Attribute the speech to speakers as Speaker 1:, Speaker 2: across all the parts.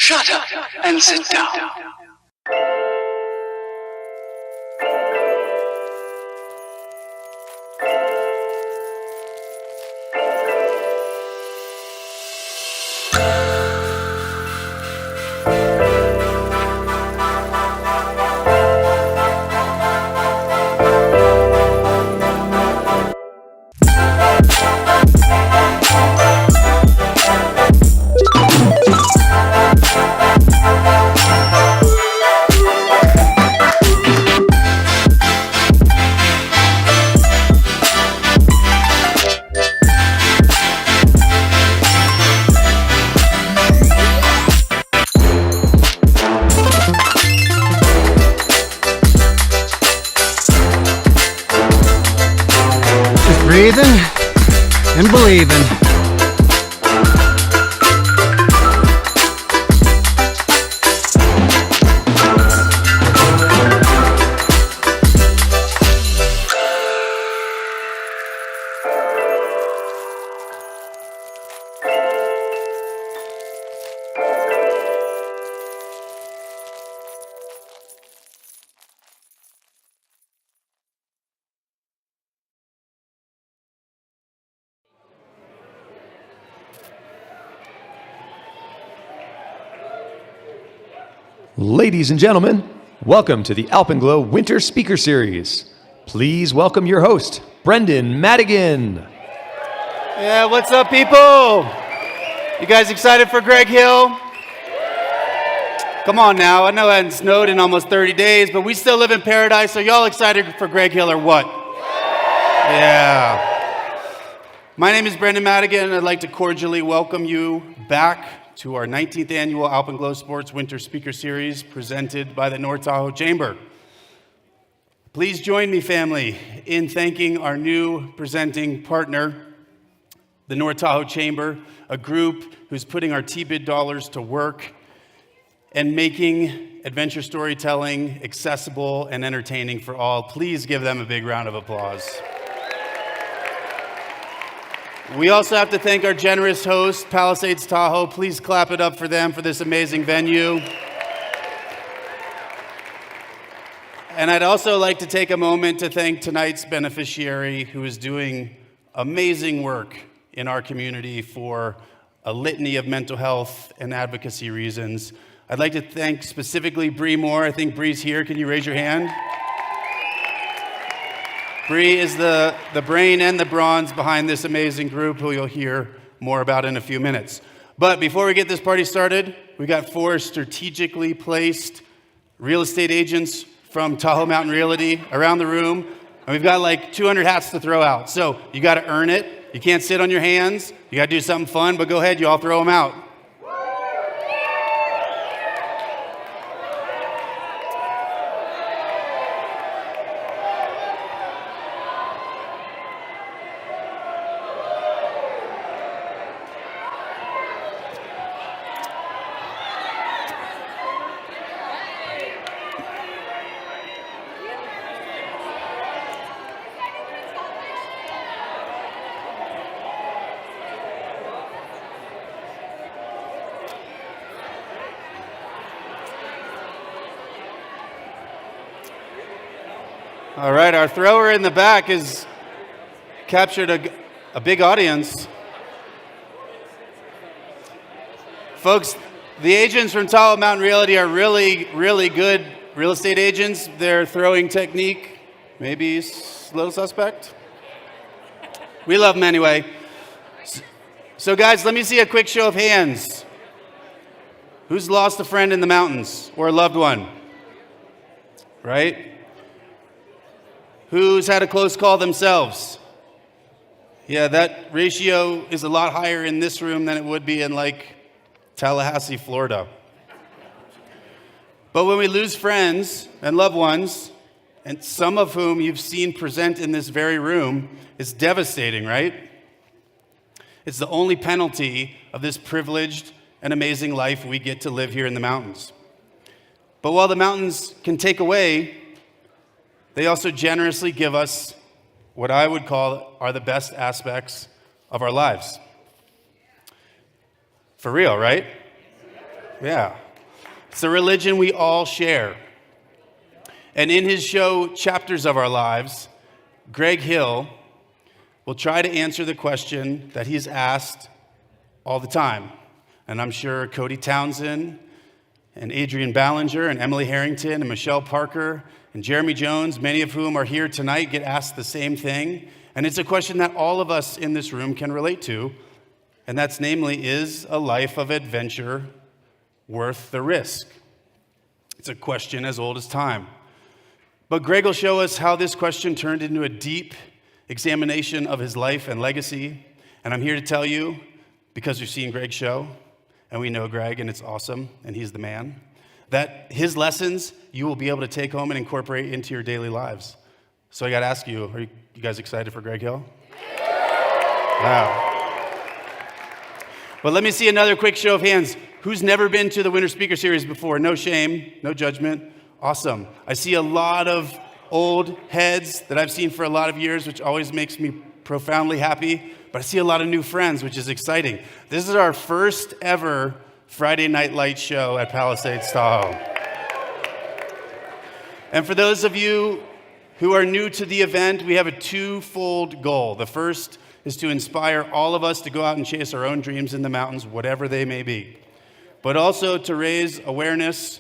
Speaker 1: Shut up and sit down.
Speaker 2: Breathing and believing.
Speaker 1: Ladies and gentlemen, welcome to the Alpenglow Winter Speaker Series. Please welcome your host, Brendan Madigan.
Speaker 3: Yeah, what's up, people? You guys excited for Greg Hill? Come on now, I know it hasn't snowed in almost 30 days, but we still live in paradise, so y'all excited for Greg Hill or what? Yeah. My name is Brendan Madigan, and I'd like to cordially welcome you back to our 19th annual Alpenglow Sports Winter Speaker Series presented by the North Tahoe Chamber. Please join me, family, in thanking our new presenting partner, the North Tahoe Chamber, a group who's putting our T-bid dollars to work and making adventure storytelling accessible and entertaining for all. Please give them a big round of applause. We also have to thank our generous host, Palisades Tahoe. Please clap it up for them for this amazing venue. And I'd also like to take a moment to thank tonight's beneficiary who is doing amazing work in our community for a litany of mental health and advocacy reasons. I'd like to thank specifically Bree Moore. I think Bree's here. Can you raise your hand? Bree is the brain and the bronze behind this amazing group who you'll hear more about in a few minutes. But before we get this party started, we got 4 strategically placed real estate agents from Tahoe Mountain Realty around the room. And we've got like 200 hats to throw out. So you got to earn it. You can't sit on your hands. You got to do something fun, but go ahead, you all throw them out. All right, our thrower in the back has captured a big audience. Folks, the agents from Tahoe Mountain Realty are really, really good real estate agents. Their throwing technique, maybe a little suspect. We love them anyway. So guys, let me see a quick show of hands. Who's lost a friend in the mountains or a loved one? Right? Who's had a close call themselves? Yeah, that ratio is a lot higher in this room than it would be in like Tallahassee, Florida. But when we lose friends and loved ones, and some of whom you've seen present in this very room, it's devastating, right? It's the only penalty of this privileged and amazing life we get to live here in the mountains. But while the mountains can take away, they also generously give us what I would call are the best aspects of our lives. For real, right? Yeah. It's a religion we all share. And in his show, Chapters of Our Lives, Greg Hill will try to answer the question that he's asked all the time. And I'm sure Cody Townsend and Adrian Ballinger and Emily Harrington and Michelle Parker and Jeremy Jones, many of whom are here tonight, get asked the same thing. And it's a question that all of us in this room can relate to. And that's namely, is a life of adventure worth the risk? It's a question as old as time. But Greg will show us how this question turned into a deep examination of his life and legacy. And I'm here to tell you, because you're seeing Greg's show, and we know Greg, and it's awesome, and he's the man, that his lessons you will be able to take home and incorporate into your daily lives. So I got to ask you, are you guys excited for Greg Hill? Wow. Well, let me see another quick show of hands. Who's never been to the Winter Speaker Series before? No shame, no judgment. Awesome. I see a lot of old heads that I've seen for a lot of years, which always makes me profoundly happy. But I see a lot of new friends, which is exciting. This is our first ever Friday Night Light show at Palisades Tahoe. And for those of you who are new to the event, we have a twofold goal. The first is to inspire all of us to go out and chase our own dreams in the mountains, whatever they may be. But also to raise awareness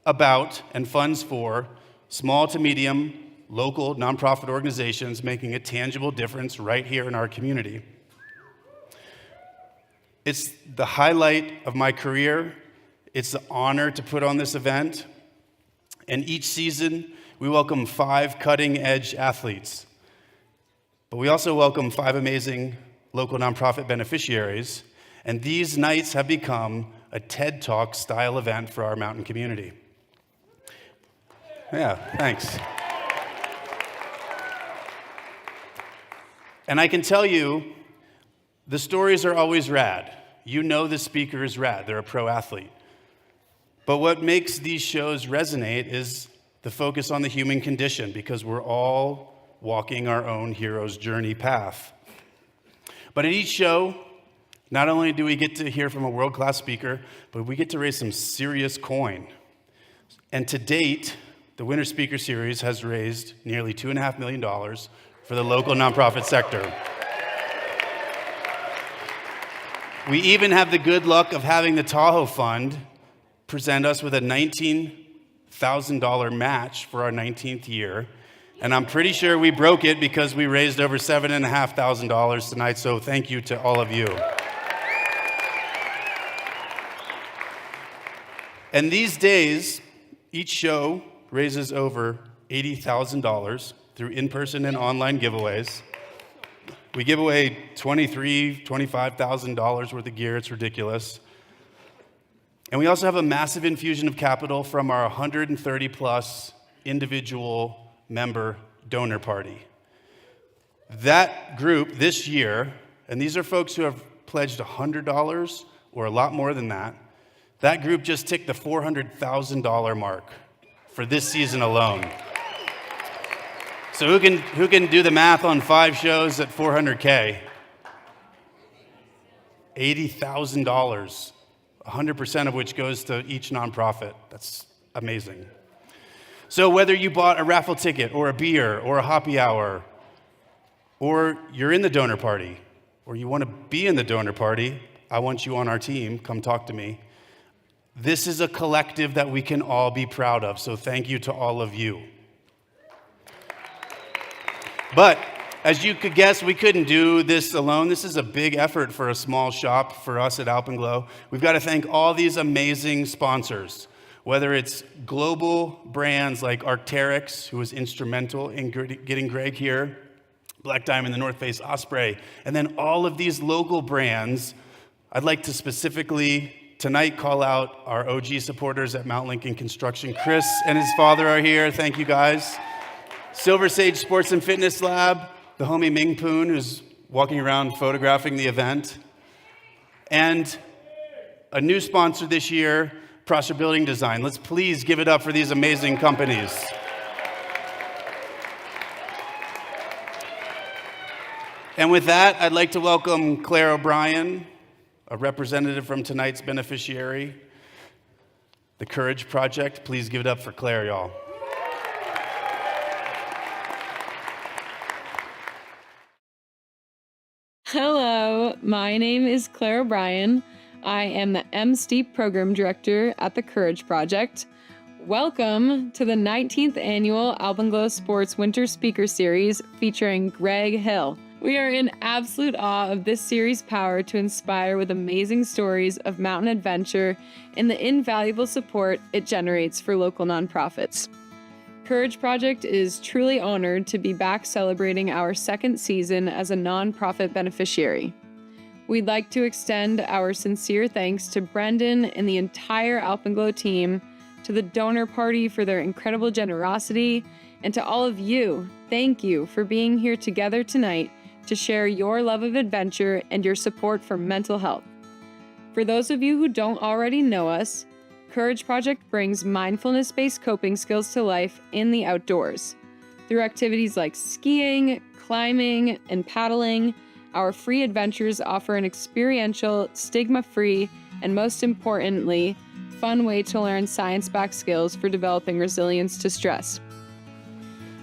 Speaker 3: about and funds for small to medium local nonprofit organizations making a tangible difference right here in our community. It's the highlight of my career. It's an honor to put on this event. And each season, we welcome 5 cutting-edge athletes. But we also welcome 5 amazing local nonprofit beneficiaries. And these nights have become a TED Talk style event for our mountain community. Yeah, thanks. And I can tell you, the stories are always rad. You know the speaker is rad. They're a pro athlete. But what makes these shows resonate is the focus on the human condition, because we're all walking our own hero's journey path. But at each show, not only do we get to hear from a world-class speaker, but we get to raise some serious coin. And to date, the Winter Speaker Series has raised nearly $2.5 million for the local nonprofit sector. We even have the good luck of having the Tahoe Fund present us with a $19,000 match for our 19th year. And I'm pretty sure we broke it because we raised over $7,500 tonight, so thank you to all of you. And these days, each show raises over $80,000 through in-person and online giveaways. We give away $23,000, $25,000 worth of gear. It's ridiculous. And we also have a massive infusion of capital from our 130-plus individual member donor party. That group this year, and these are folks who have pledged $100 or a lot more than that, that group just ticked the $400,000 mark for this season alone. So who can do the math on 5 shows at $400K? $80,000, 100% of which goes to each nonprofit. That's amazing. So whether you bought a raffle ticket or a beer or a happy hour, or you're in the donor party, or you want to be in the donor party, I want you on our team. Come talk to me. This is a collective that we can all be proud of, so thank you to all of you. But as you could guess, we couldn't do this alone. This is a big effort for a small shop for us at Alpenglow. We've got to thank all these amazing sponsors, whether it's global brands like Arc'teryx, who was instrumental in getting Greg here, Black Diamond, the North Face, Osprey, and then all of these local brands. I'd like to specifically tonight call out our OG supporters at Mount Lincoln Construction. Chris and his father are here. Thank you, guys. Silver Sage Sports and Fitness Lab, the homie Ming Poon, who's walking around photographing the event. And a new sponsor this year, Prosser Building Design. Let's please give it up for these amazing companies. And with that, I'd like to welcome Claire O'Brien, a representative from tonight's beneficiary, the Courage Project. Please give it up for Claire, y'all.
Speaker 4: Hello, my name is Claire O'Brien. I am the M-STEEP Program Director at the Courage Project. Welcome to the 19th Annual Alpenglow Sports Winter Speaker Series featuring Greg Hill. We are in absolute awe of this series' power to inspire with amazing stories of mountain adventure and the invaluable support it generates for local nonprofits. Courage Project is truly honored to be back celebrating our 2nd season as a nonprofit beneficiary. We'd like to extend our sincere thanks to Brendan and the entire Alpenglow team, to the donor party for their incredible generosity, and to all of you, thank you for being here together tonight to share your love of adventure and your support for mental health. For those of you who don't already know us, Courage Project brings mindfulness-based coping skills to life in the outdoors. Through activities like skiing, climbing, and paddling, our free adventures offer an experiential, stigma-free, and most importantly, fun way to learn science-backed skills for developing resilience to stress.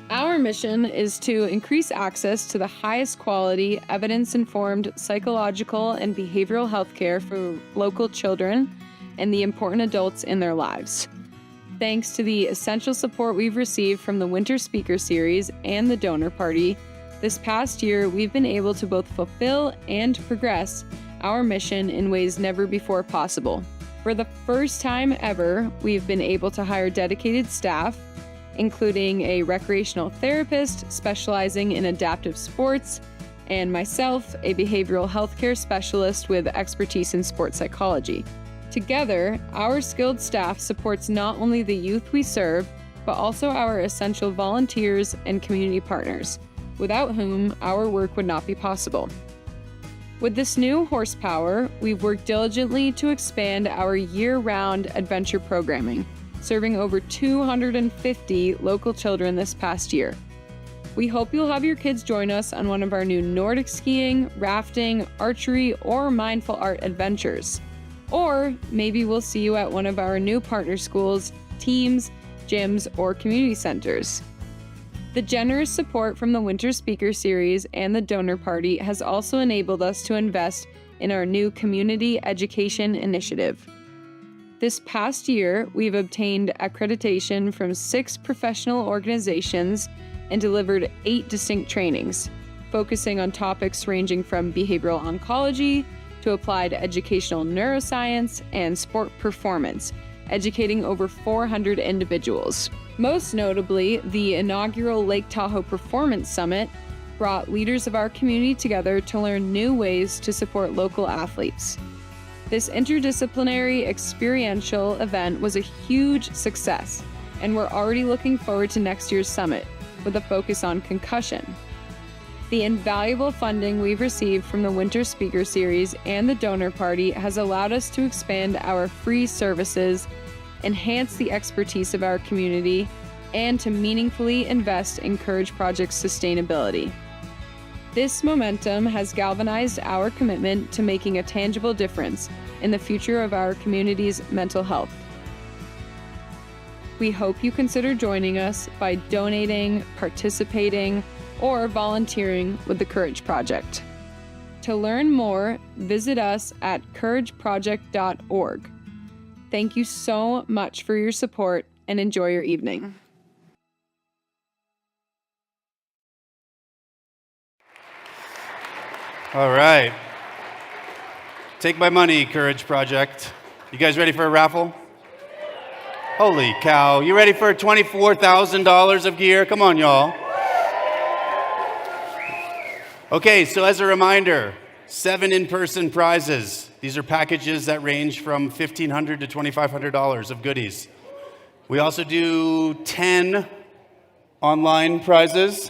Speaker 4: Our mission is to increase access to the highest quality, evidence-informed psychological and behavioral health care for local children and the important adults in their lives. Thanks to the essential support we've received from the Winter Speaker Series and the Donor Party, this past year we've been able to both fulfill and progress our mission in ways never before possible. For the first time ever, we've been able to hire dedicated staff, including a recreational therapist specializing in adaptive sports, and myself, a behavioral healthcare specialist with expertise in sports psychology. Together, our skilled staff supports not only the youth we serve, but also our essential volunteers and community partners, without whom our work would not be possible. With this new horsepower, we've worked diligently to expand our year-round adventure programming, serving over 250 local children this past year. We hope you'll have your kids join us on one of our new Nordic skiing, rafting, archery, or mindful art adventures. Or maybe we'll see you at one of our new partner schools, teams, gyms, or community centers. The generous support from the Winter Speaker Series and the Donor Party has also enabled us to invest in our new Community Education Initiative. This past year, we've obtained accreditation from 6 professional organizations and delivered 8 distinct trainings, focusing on topics ranging from behavioral oncology to applied educational neuroscience and sport performance, educating over 400 individuals. Most notably, the inaugural Lake Tahoe Performance Summit brought leaders of our community together to learn new ways to support local athletes. This interdisciplinary experiential event was a huge success, and we're already looking forward to next year's summit, with a focus on concussion. The invaluable funding we've received from the Winter Speaker Series and the Donor Party has allowed us to expand our free services, enhance the expertise of our community, and to meaningfully invest in Courage Project's sustainability. This momentum has galvanized our commitment to making a tangible difference in the future of our community's mental health. We hope you consider joining us by donating, participating, or volunteering with the Courage Project. To learn more, visit us at courageproject.org. Thank you so much for your support and enjoy your evening.
Speaker 3: All right. Take my money, Courage Project. You guys ready for a raffle? Holy cow. You ready for $24,000 of gear? Come on, y'all. Okay, so as a reminder, 7 in-person prizes. These are packages that range from $1,500 to $2,500 of goodies. We also do 10 online prizes.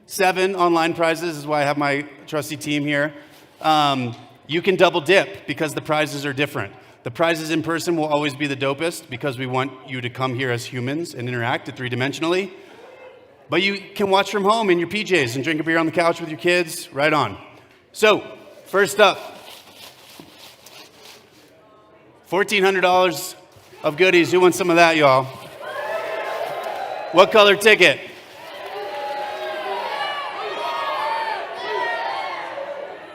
Speaker 3: 7 online prizes is why I have my trusty team here. You can double dip because the prizes are different. The prizes in person will always be the dopest because we want you to come here as humans and interact 3-dimensionally. But you can watch from home in your PJs and drink a beer on the couch with your kids. Right on. So, first up, $1,400 of goodies. Who wants some of that, y'all? What color ticket?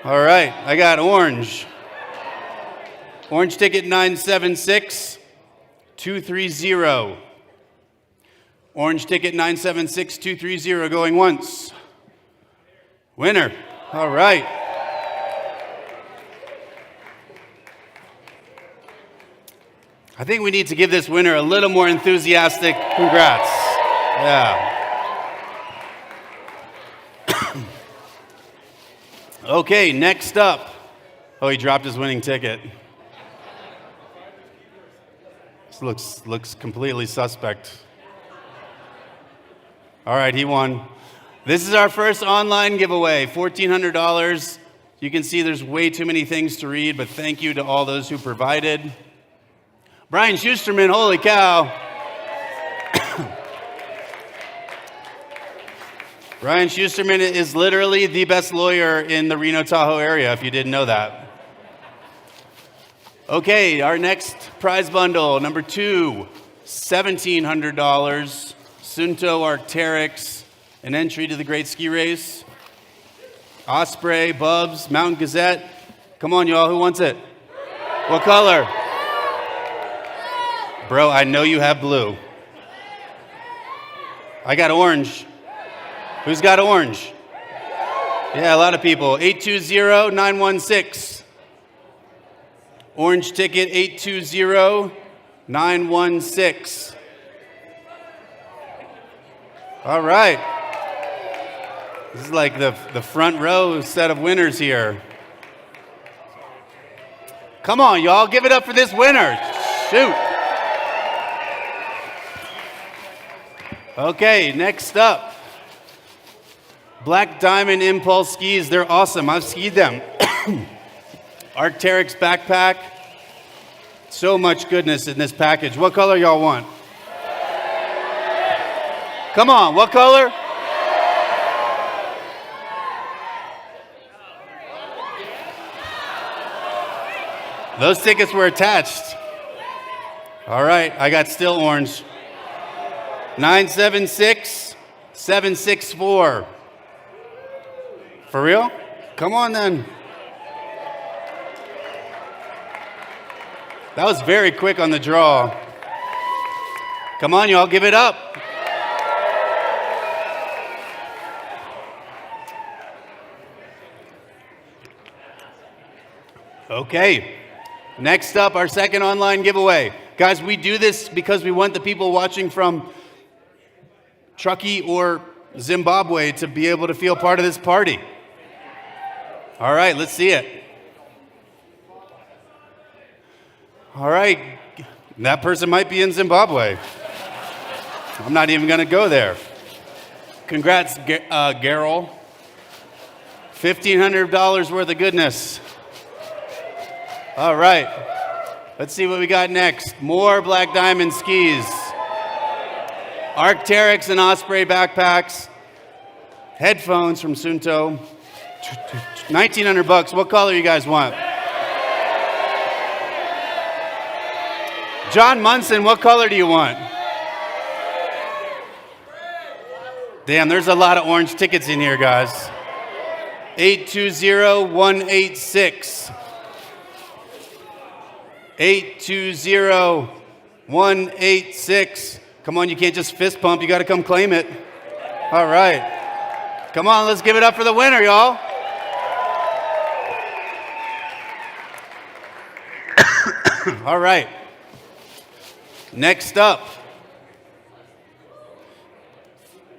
Speaker 3: All right, I got orange. Orange ticket 976-230. Orange ticket 976-230 going once. Winner. All right. I think we need to give this winner a little more enthusiastic congrats. Yeah. Okay, next up. Oh, he dropped his winning ticket. This looks completely suspect. All right, he won. This is our first online giveaway, $1,400. You can see there's way too many things to read, but thank you to all those who provided. Brian Schusterman, holy cow. Brian Schusterman is literally the best lawyer in the Reno, Tahoe area, if you didn't know that. Okay, our next prize bundle, number 2, $1,700. Sunto Arc'teryx, an entry to the Great Ski Race. Osprey, Bubs, Mountain Gazette. Come on, y'all, who wants it? What color? Bro, I know you have blue. I got orange. Who's got orange? Yeah, a lot of people. 820-916. Orange ticket 820-916. All right. This is like the front row set of winners here. Come on, y'all, give it up for this winner. Shoot. Okay, next up. Black Diamond Impulse skis. They're awesome. I've skied them. Arc'teryx backpack. So much goodness in this package. What color y'all want? Come on, what color? Those tickets were attached. All right, I got still orange. 976-764. For real? Come on then. That was very quick on the draw. Come on, y'all, give it up. Okay, next up, our second online giveaway. Guys, we do this because we want the people watching from Truckee or Zimbabwe to be able to feel part of this party. All right, let's see it. All right, that person might be in Zimbabwe. I'm not even gonna go there. Congrats, Garrel. $1,500 worth of goodness. All right, let's see what we got next. More Black Diamond skis. Arc'teryx and Osprey backpacks. Headphones from Sunto. $1,900. What color you guys want? John Munson, what color do you want? Damn, there's a lot of orange tickets in here, guys. 820-186. 820-186. Come on, you can't just fist pump. You got to come claim it. All right. Come on, let's give it up for the winner, y'all. All right. Next up.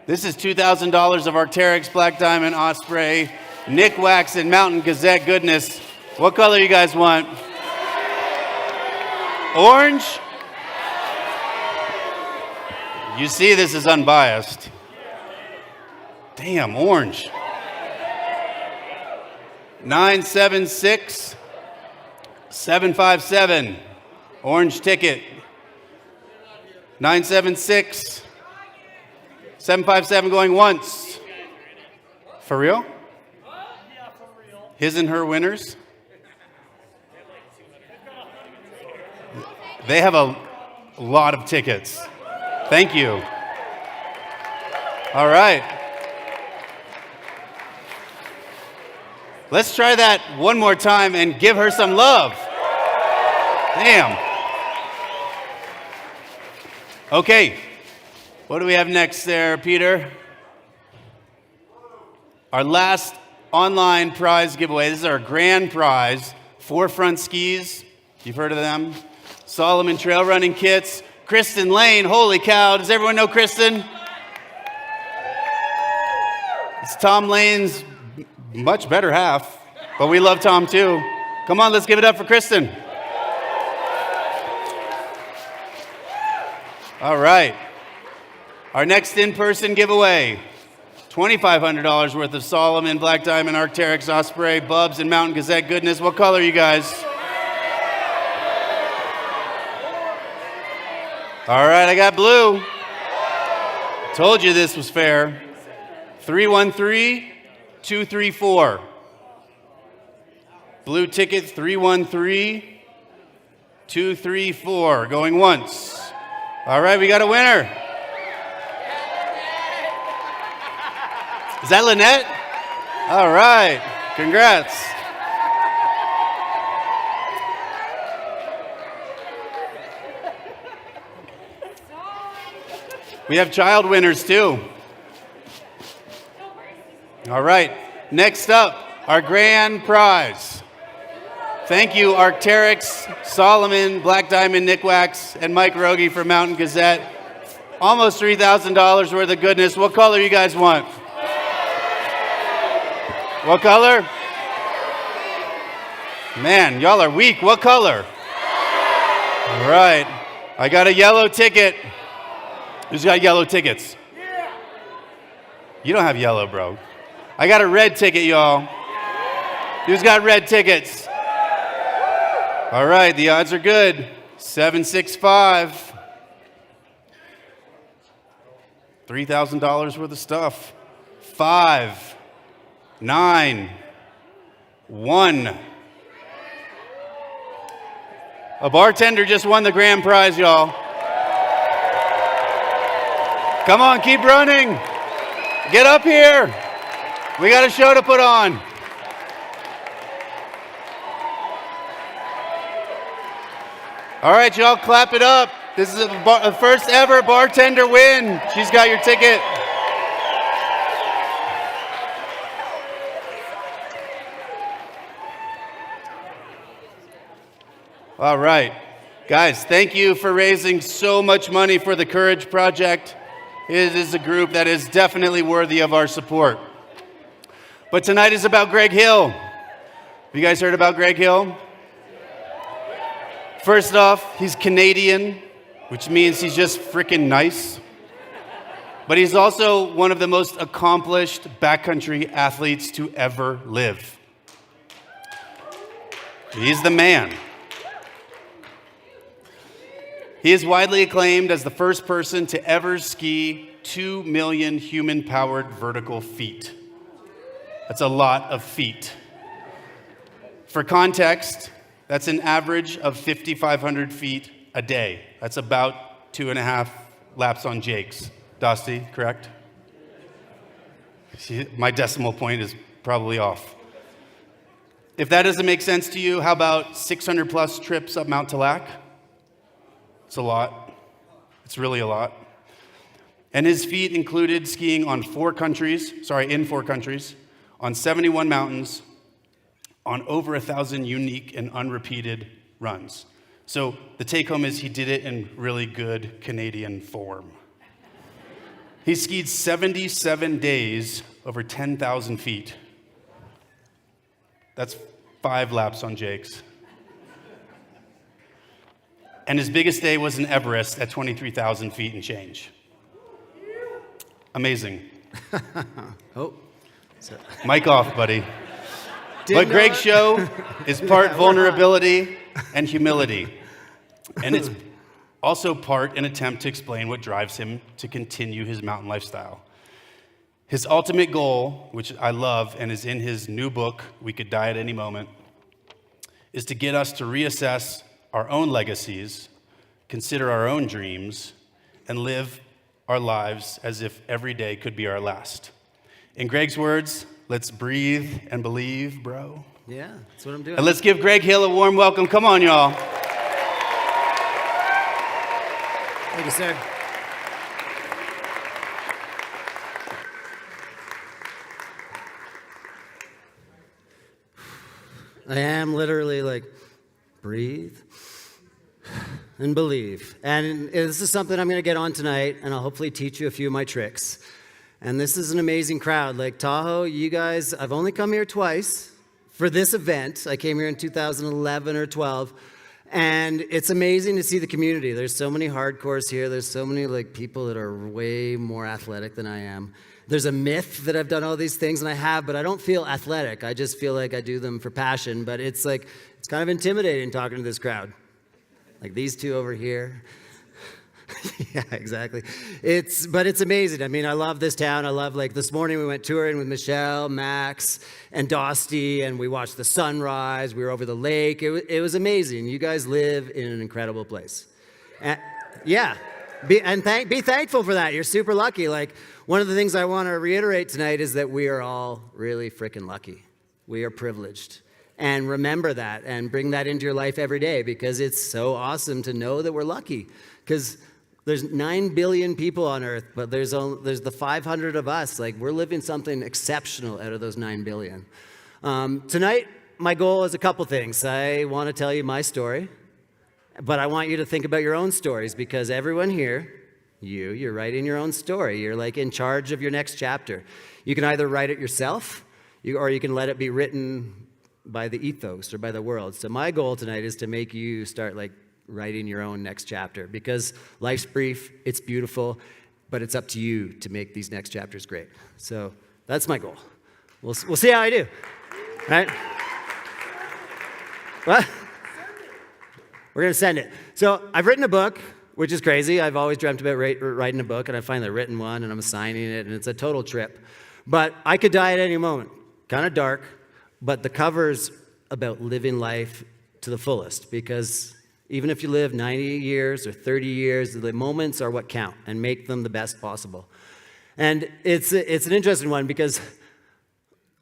Speaker 3: This is $2,000 of Arc'teryx, Black Diamond, Osprey, Nick Wax, and Mountain Gazette goodness. What color you guys want? Orange? You see this is unbiased. Damn, orange. 976-757. Orange ticket. 976-757 going once. For real? His and her winners? They have a lot of tickets. Thank you. All right. Let's try that one more time and give her some love. Damn. Okay. What do we have next there, Peter? Our last online prize giveaway. This is our grand prize. Forefront skis. You've heard of them. Solomon trail running kits. Kristen Lane, holy cow. Does everyone know Kristen? It's Tom Lane's much better half, but we love Tom too. Come on, let's give it up for Kristen. All right. Our next in-person giveaway. $2,500 worth of Solomon, Black Diamond, Arc'teryx, Osprey, Bubs, and Mountain Gazette goodness. What color are you guys? All right, I got blue. Told you this was fair. 313-234. Blue ticket 313-234. Going once. All right, we got a winner. Is that Lynette? All right, congrats. We have child winners too. All right, next up, our grand prize. Thank you, Arc'teryx, Solomon, Black Diamond, Nick Wax, and Mike Rogie for Mountain Gazette. Almost $3,000 worth of goodness. What color you guys want? What color? Man, y'all are weak. What color? All right. I got a yellow ticket. Who's got yellow tickets? You don't have yellow, bro. I got a red ticket, y'all. Who's got red tickets? All right, the odds are good. 765. $3,000 worth of stuff. 5, 9, 1. A bartender just won the grand prize, y'all. Come on, keep running. Get up here. We got a show to put on. All right, y'all, clap it up. This is a first ever bartender win. She's got your ticket. All right. Guys, thank you for raising so much money for the Courage Project. It is a group that is definitely worthy of our support. But tonight is about Greg Hill. Have you guys heard about Greg Hill? First off, he's Canadian, which means he's just freaking nice. But he's also one of the most accomplished backcountry athletes to ever live. He's the man. He is widely acclaimed as the first person to ever ski 2 million human-powered vertical feet. That's a lot of feet. For context, that's an average of 5,500 feet a day. That's about 2.5 laps on Jake's. Dusty, correct? See, my decimal point is probably off. If that doesn't make sense to you, how about 600 plus trips up Mount Talac? It's a lot. It's really a lot. And his feat included skiing in 4 countries, on 71 mountains, on over 1,000 unique and unrepeated runs. So the take home is he did it in really good Canadian form. He skied 77 days over 10,000 feet. That's 5 laps on Jake's. And his biggest day was in Everest at 23,000 feet and change. Amazing.
Speaker 2: Oh.
Speaker 3: Mic off, buddy. But Greg's show is part vulnerability and humility. And it's also part an attempt to explain what drives him to continue his mountain lifestyle. His ultimate goal, which I love and is in his new book, We Could Die at Any Moment, is to get us to reassess our own legacies, consider our own dreams, and live our lives as if every day could be our last. In Greg's words, let's breathe and believe, bro.
Speaker 2: Yeah, that's what I'm doing.
Speaker 3: And let's give Greg Hill a warm welcome. Come on, y'all.
Speaker 2: Thank you, sir. I am literally like, breathe and believe. And this is something I'm going to get on tonight, and I'll hopefully teach you a few of my tricks. And this is an amazing crowd. Like Tahoe, you guys, I've only come here twice for this event. I came here in 2011 or 12. And it's amazing to see the community. There's so many hardcores here. There's so many like people that are way more athletic than I am. There's a myth that I've done all these things, and I have, but I don't feel athletic. I just feel like I do them for passion. But it's like, it's kind of intimidating talking to this crowd. Like these two over here. Yeah, exactly. But it's amazing. I mean, I love this town. I love, like, this morning we went touring with Michelle, Max, and Dosty, and we watched the sunrise. We were over the lake. It was amazing. You guys live in an incredible place. And, yeah. Be thankful for that. You're super lucky. Like, one of the things I want to reiterate tonight is that we are all really freaking lucky. We are privileged. And remember that and bring that into your life every day, because it's so awesome to know that we're lucky. Because there's 9 billion people on Earth, but there's the 500 of us. Like, we're living something exceptional out of those 9 billion. Tonight, my goal is a couple things. I want to tell you my story, but I want you to think about your own stories, because everyone here, you're writing your own story. You're like in charge of your next chapter. You can either write it yourself, or you can let it be written by the ethos or by the world. So my goal tonight is to make you start like writing your own next chapter, because life's brief, it's beautiful, but it's up to you to make these next chapters great. So that's my goal. We'll see how I do, right? What? We're going to send it. So I've written a book, which is crazy. I've always dreamt about writing a book, and I finally written one, and I'm signing it, and it's a total trip. But I could die at any moment. Kind of dark, but the cover's about living life to the fullest, because even if you live 90 years or 30 years, the moments are what count, and make them the best possible. And it's an interesting one, because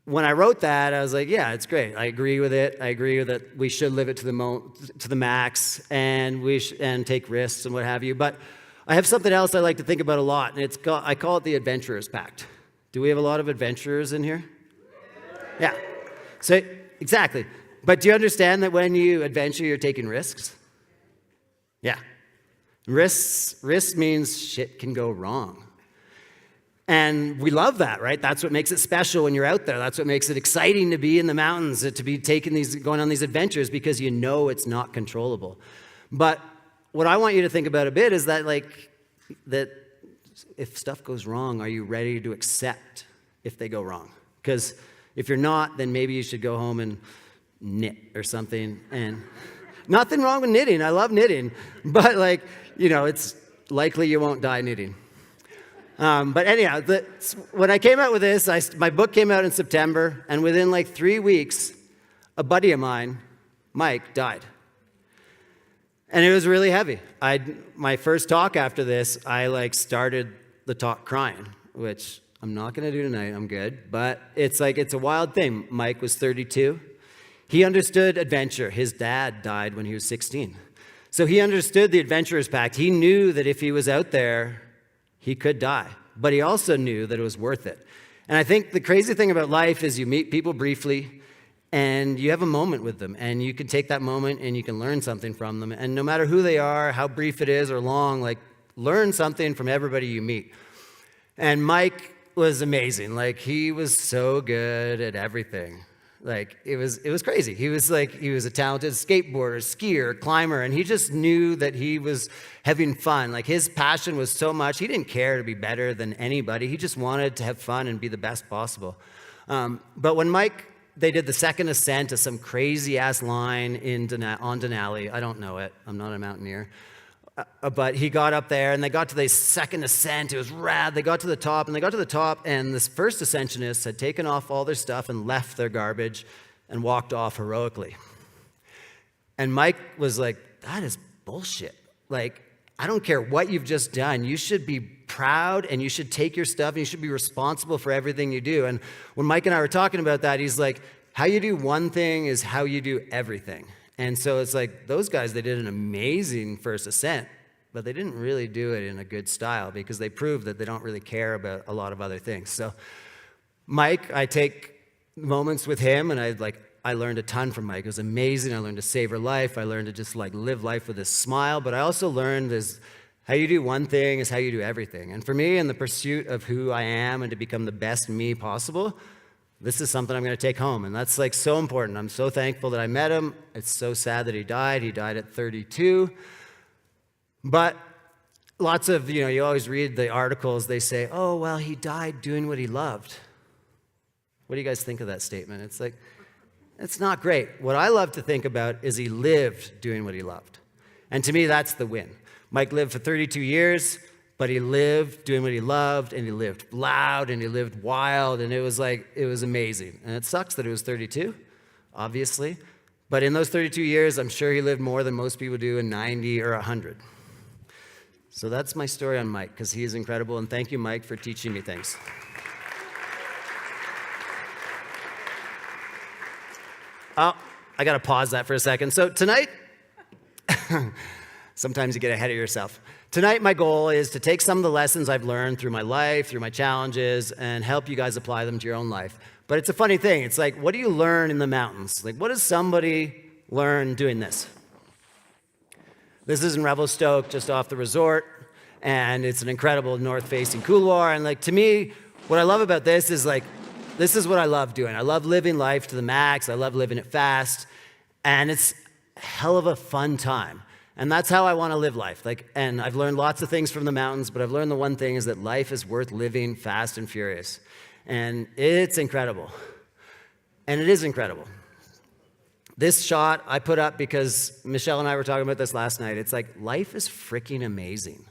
Speaker 2: when I wrote that, I was like, yeah, it's great. I agree with it. I agree that we should live it to the max, and and take risks and what have you. But I have something else I like to think about a lot, and I call it the Adventurer's Pact. Do we have a lot of adventurers in here? Yeah. So exactly. But do you understand that when you adventure, you're taking risks? Yeah. Risk means shit can go wrong. And we love that, right? That's what makes it special when you're out there. That's what makes it exciting to be in the mountains, to be going on these adventures, because you know it's not controllable. But what I want you to think about a bit is that, that if stuff goes wrong, are you ready to accept if they go wrong? Because if you're not, then maybe you should go home and knit or something. And nothing wrong with knitting. I love knitting. But it's likely you won't die knitting. But anyhow, when I came out with this, my book came out in September, and within 3 weeks, a buddy of mine, Mike, died. And it was really heavy. My first talk after this, I started the talk crying, which I'm not going to do tonight. I'm good. But it's a wild thing. Mike was 32. He understood adventure. His dad died when he was 16. So he understood the Adventurer's Pact. He knew that if he was out there, he could die. But he also knew that it was worth it. And I think the crazy thing about life is you meet people briefly, and you have a moment with them, and you can take that moment and you can learn something from them. And no matter who they are, how brief it is or long, learn something from everybody you meet. And Mike was amazing. He was so good at everything. It was crazy. He was a talented skateboarder, skier, climber, and he just knew that he was having fun. His passion was so much, he didn't care to be better than anybody. He just wanted to have fun and be the best possible. But when they did the second ascent to some crazy-ass line on Denali. I don't know it. I'm not a mountaineer. But he got up there, and they got to the second ascent. It was rad. They got to the top, and this first ascensionist had taken off all their stuff and left their garbage and walked off heroically. And Mike was like, that is bullshit. I don't care what you've just done. You should be proud, and you should take your stuff, and you should be responsible for everything you do. And when Mike and I were talking about that, he's like, how you do one thing is how you do everything. And so it's those guys, they did an amazing first ascent, but they didn't really do it in a good style, because they proved that they don't really care about a lot of other things. So Mike, I take moments with him, and I learned a ton from Mike. It was amazing. I learned to savor life. I learned to just live life with a smile. But I also learned how you do one thing is how you do everything. And for me, in the pursuit of who I am and to become the best me possible, this is something I'm going to take home. And that's so important. I'm so thankful that I met him. It's so sad that he died. He died at 32. But lots of, you always read the articles. They say, oh, well, he died doing what he loved. What do you guys think of that statement? It's not great. What I love to think about is he lived doing what he loved. And to me, that's the win. Mike lived for 32 years, but he lived doing what he loved, and he lived loud, and he lived wild, and it was amazing. And it sucks that it was 32, obviously. But in those 32 years, I'm sure he lived more than most people do in 90 or 100. So that's my story on Mike, because he is incredible. And thank you, Mike, for teaching me things. Oh, I got to pause that for a second. So tonight, Sometimes you get ahead of yourself. Tonight, my goal is to take some of the lessons I've learned through my life, through my challenges, and help you guys apply them to your own life. But it's a funny thing. It's like, what do you learn in the mountains? Like, what does somebody learn doing this? This is in Revelstoke, just off the resort, and it's an incredible north-facing couloir. And like, to me, what I love about this is like, this is what I love doing. I love living life to the max. I love living it fast, and it's a hell of a fun time. And that's how I want to live life. And I've learned lots of things from the mountains, but I've learned the one thing is that life is worth living fast and furious. And it's incredible. And it is incredible. This shot I put up because Michelle and I were talking about this last night. It's like, life is freaking amazing,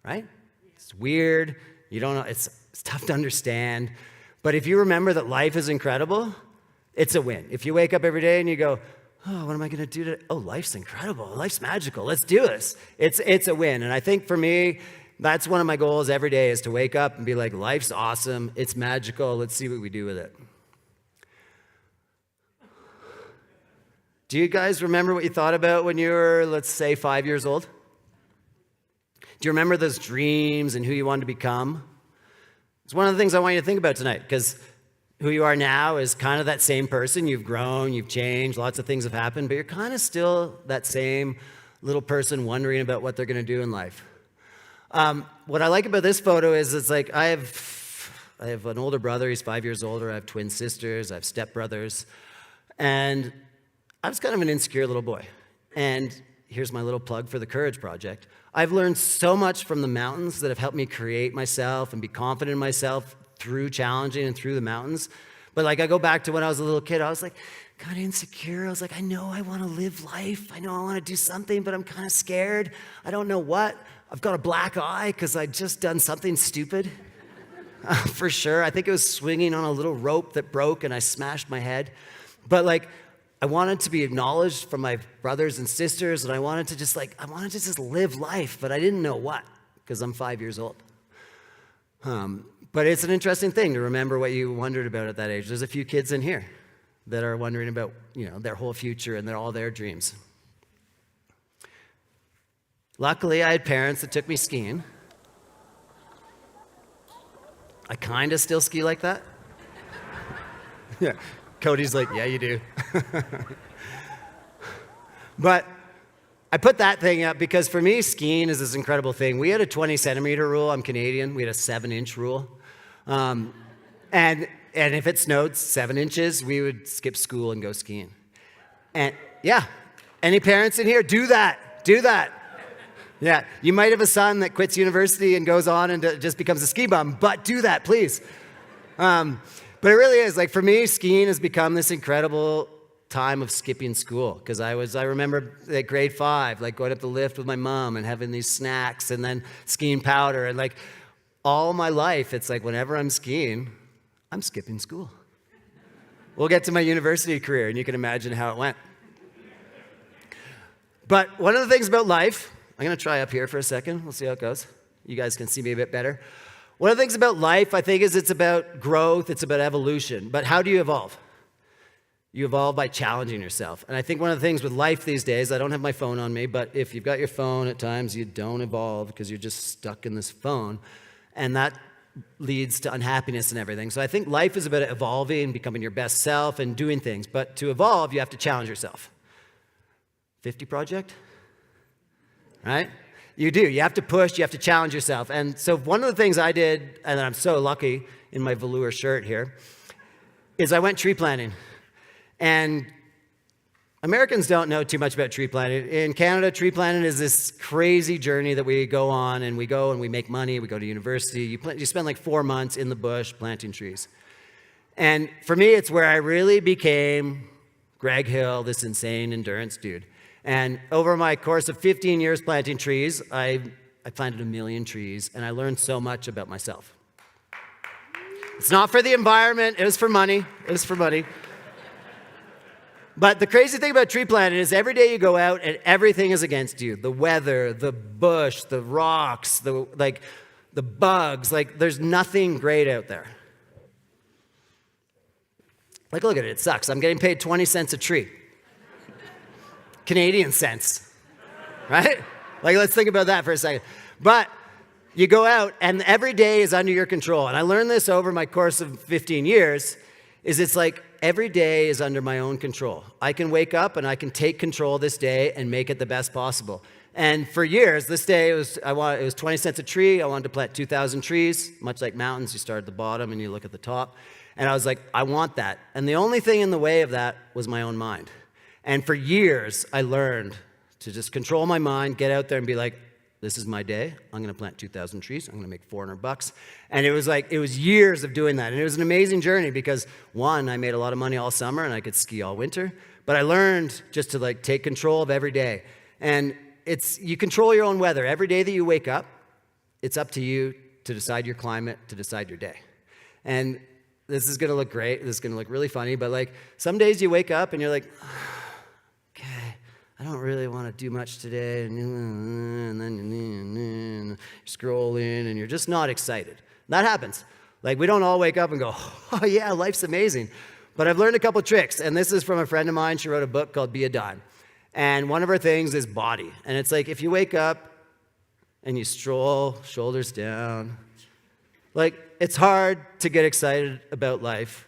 Speaker 2: right? It's weird. You don't know. It's tough to understand. But if you remember that life is incredible, it's a win. If you wake up every day and you go, oh, what am I going to do today? Oh, life's incredible. Life's magical. Let's do this. It's a win. And I think for me, that's one of my goals every day is to wake up and be like, life's awesome. It's magical. Let's see what we do with it. Do you guys remember what you thought about when you were, let's say, 5 years old? Do you remember those dreams and who you wanted to become? It's one of the things I want you to think about tonight, because who you are now is kind of that same person. You've grown, you've changed, lots of things have happened, but you're kind of still that same little person wondering about what they're going to do in life. What I like about this photo is it's like I have an older brother, he's 5 years older, I have twin sisters, I have stepbrothers, and I was kind of an insecure little boy. And here's my little plug for the Courage Project. I've learned so much from the mountains that have helped me create myself and be confident in myself through challenging and through the mountains. But like I go back to when I was a little kid, I was like kind of insecure. I was like, I know I want to live life. I know I want to do something, but I'm kind of scared. I don't know what. I've got a black eye because I just done something stupid. For sure. I think it was swinging on a little rope that broke and I smashed my head. But like, I wanted to be acknowledged from my brothers and sisters, and I wanted to just live life, but I didn't know what, because I'm 5 years old. But it's an interesting thing to remember what you wondered about at that age. There's a few kids in here that are wondering about, their whole future and all their dreams. Luckily, I had parents that took me skiing. I kind of still ski like that. Yeah. Cody's like, yeah, you do. But I put that thing up because for me, skiing is this incredible thing. We had a 20 centimeter rule. I'm Canadian. We had a 7-inch rule. And if it snowed 7 inches, we would skip school and go skiing. And yeah, any parents in here, do that. Do that. Yeah, you might have a son that quits university and goes on and just becomes a ski bum, but do that, please. But it really is, like for me, skiing has become this incredible time of skipping school. Because I remember at grade 5, like going up the lift with my mom and having these snacks and then skiing powder. And like all my life, it's like whenever I'm skiing, I'm skipping school. We'll get to my university career and you can imagine how it went. But one of the things about life, I'm going to try up here for a second. We'll see how it goes. You guys can see me a bit better. One of the things about life, I think, is it's about growth, it's about evolution. But how do you evolve? You evolve by challenging yourself. And I think one of the things with life these days, I don't have my phone on me, but if you've got your phone, at times you don't evolve because you're just stuck in this phone. And that leads to unhappiness and everything. So I think life is about evolving, becoming your best self, and doing things. But to evolve, you have to challenge yourself. 50 project? Right? You do. You have to push. You have to challenge yourself. And so one of the things I did, and I'm so lucky in my velour shirt here, is I went tree planting. And Americans don't know too much about tree planting. In Canada, tree planting is this crazy journey that we go on, and we go and we make money. We go to university. You spend like 4 months in the bush planting trees. And for me, it's where I really became Greg Hill, this insane endurance dude. And over my course of 15 years planting trees, I planted 1 million trees, and I learned so much about myself. It's not for the environment. It was for money. It was for money. But the crazy thing about tree planting is every day you go out and everything is against you. The weather, the bush, the rocks, the bugs. Like, there's nothing great out there. Like, look at it. It sucks. I'm getting paid 20 cents a tree. Canadian cents, right? Like, let's think about that for a second. But you go out, and every day is under your control. And I learned this over my course of 15 years, is it's like every day is under my own control. I can wake up, and I can take control this day and make it the best possible. And for years, this day, it was 20 cents a tree. I wanted to plant 2,000 trees. Much like mountains, you start at the bottom, and you look at the top. And I was like, I want that. And the only thing in the way of that was my own mind. And for years, I learned to just control my mind, get out there and be like, this is my day. I'm going to plant 2,000 trees. I'm going to make $400. And it was years of doing that. And it was an amazing journey because, one, I made a lot of money all summer and I could ski all winter. But I learned just to like take control of every day. And you control your own weather. Every day that you wake up, it's up to you to decide your climate, to decide your day. And this is going to look great. This is going to look really funny. But like some days you wake up and you're like, okay, I don't really want to do much today. And then you're scrolling and you're just not excited. That happens. Like we don't all wake up and go, oh yeah, life's amazing. But I've learned a couple tricks. And this is from a friend of mine. She wrote a book called Be a Dime. And one of her things is body. And it's like if you wake up and you stroll, shoulders down, like it's hard to get excited about life.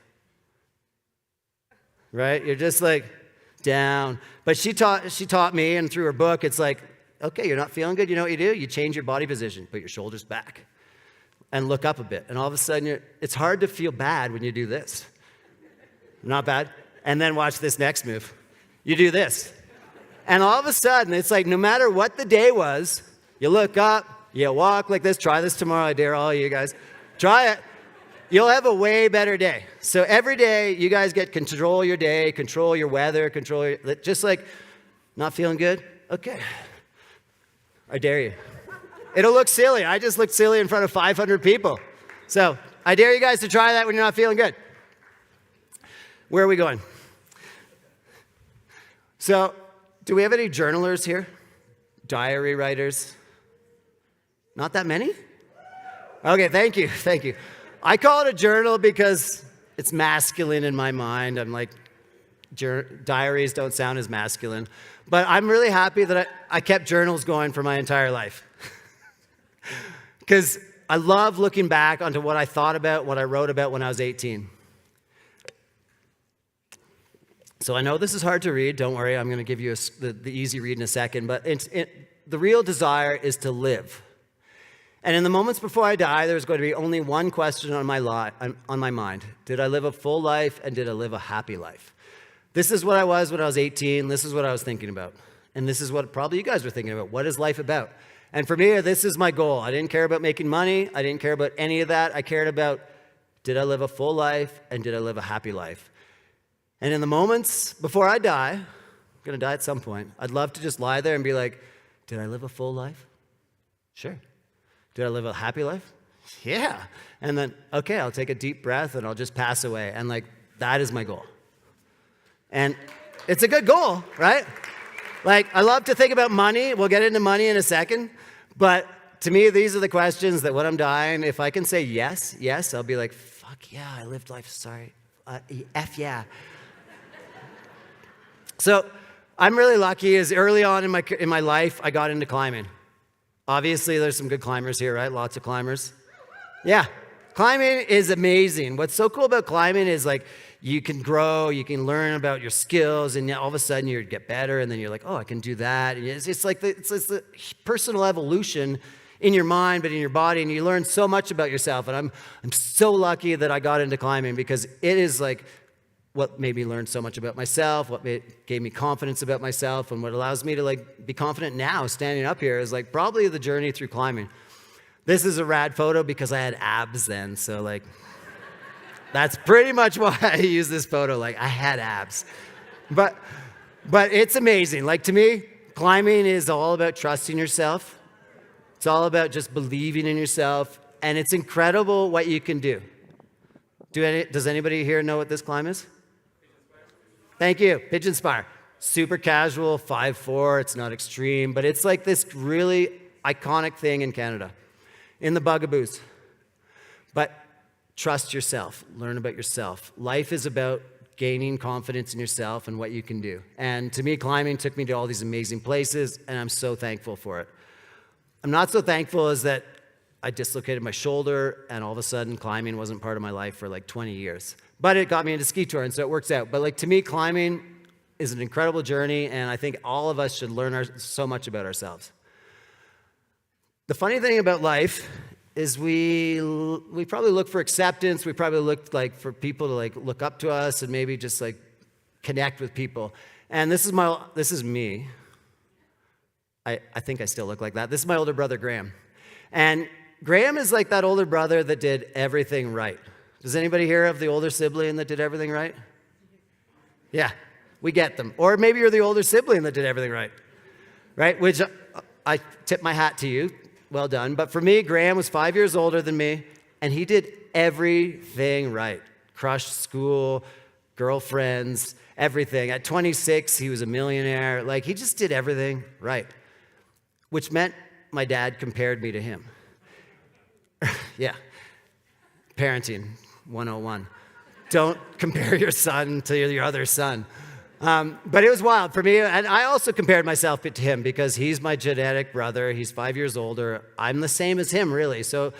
Speaker 2: Right? You're just like down. But she taught me, and through her book, it's like, okay, you're not feeling good. You know what you do? You change your body position, put your shoulders back, and look up a bit. And all of a sudden, it's hard to feel bad when you do this. Not bad. And then watch this next move. You do this. And all of a sudden, it's like no matter what the day was, you look up, you walk like this. Try this tomorrow. I dare all you guys. Try it. You'll have a way better day. So every day, you guys get control your day, control your weather, just like, not feeling good? Okay. I dare you. It'll look silly. I just looked silly in front of 500 people. So I dare you guys to try that when you're not feeling good. Where are we going? So, do we have any journalers here? Diary writers? Not that many? Okay, thank you. I call it a journal because it's masculine in my mind. I'm like, diaries don't sound as masculine. But I'm really happy that I kept journals going for my entire life. Because I love looking back onto what I thought about, what I wrote about when I was 18. So I know this is hard to read. Don't worry, I'm going to give you the easy read in a second. But the real desire is to live. And in the moments before I die, there's going to be only one question on my mind. Did I live a full life and did I live a happy life? This is what I was when I was 18. This is what I was thinking about. And this is what probably you guys were thinking about. What is life about? And for me, this is my goal. I didn't care about making money. I didn't care about any of that. I cared about, did I live a full life and did I live a happy life? And in the moments before I die, I'm going to die at some point, I'd love to just lie there and be like, did I live a full life? Sure. Did I live a happy life? Yeah. And then, okay, I'll take a deep breath and I'll just pass away. And like, that is my goal. And it's a good goal, right? Like, I love to think about money. We'll get into money in a second. But to me, these are the questions that when I'm dying, if I can say yes, I'll be like, fuck yeah, I lived life, sorry. F yeah. So I'm really lucky as early on in my life, I got into climbing. Obviously, there's some good climbers here, right? Lots of climbers. Yeah, climbing is amazing. What's so cool about climbing is like you can grow, you can learn about your skills, and all of a sudden you get better, and then you're like, oh, I can do that. And it's like the personal evolution in your mind, but in your body, and you learn so much about yourself. And I'm so lucky that I got into climbing because it is like what made me learn so much about myself, what gave me confidence about myself, and what allows me to like be confident now standing up here is like probably the journey through climbing. This is a rad photo because I had abs then, so like that's pretty much why I use this photo. Like I had abs. But it's amazing. Like to me, climbing is all about trusting yourself. It's all about just believing in yourself, and it's incredible what you can do. Does anybody here know what this climb is? Thank you. Pigeon Spire. Super casual, 5'4". It's not extreme, but it's like this really iconic thing in Canada, in the Bugaboos. But trust yourself. Learn about yourself. Life is about gaining confidence in yourself and what you can do. And to me, climbing took me to all these amazing places, and I'm so thankful for it. I'm not so thankful is that I dislocated my shoulder, and all of a sudden, climbing wasn't part of my life for like 20 years. But it got me into ski touring, so it works out. But like to me, climbing is an incredible journey, and I think all of us should learn so much about ourselves. The funny thing about life is we probably look for acceptance. We probably look like for people to like look up to us and maybe just like connect with people. And this is me. I think I still look like that. This is my older brother, Graham. And Graham is like that older brother that did everything right. Does anybody hear of the older sibling that did everything right? Yeah, we get them. Or maybe you're the older sibling that did everything right, right? Which I tip my hat to you. Well done. But for me, Graham was 5 years older than me, and he did everything right. Crushed school, girlfriends, everything. At 26, he was a millionaire. Like, he just did everything right, which meant my dad compared me to him. Yeah. Parenting 101. Don't compare your son to your other son. But it was wild for me, and I also compared myself to him because he's my genetic brother. He's 5 years older. I'm the same as him, really. So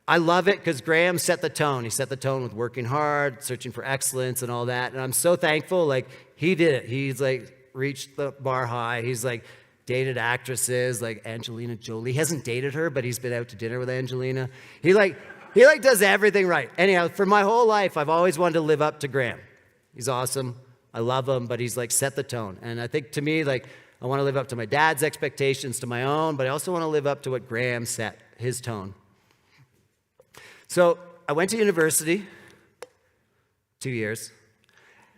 Speaker 2: I love it because Graham set the tone. He set the tone with working hard, searching for excellence and all that. And I'm so thankful, like, he did it. He's, like, reached the bar high. He's, like, dated actresses like Angelina Jolie. He hasn't dated her, but he's been out to dinner with Angelina. He does everything right. Anyhow, for my whole life, I've always wanted to live up to Graham. He's awesome. I love him, but he's like set the tone. And I think to me, like, I want to live up to my dad's expectations, to my own, but I also want to live up to what Graham set, his tone. So I went to university, 2 years.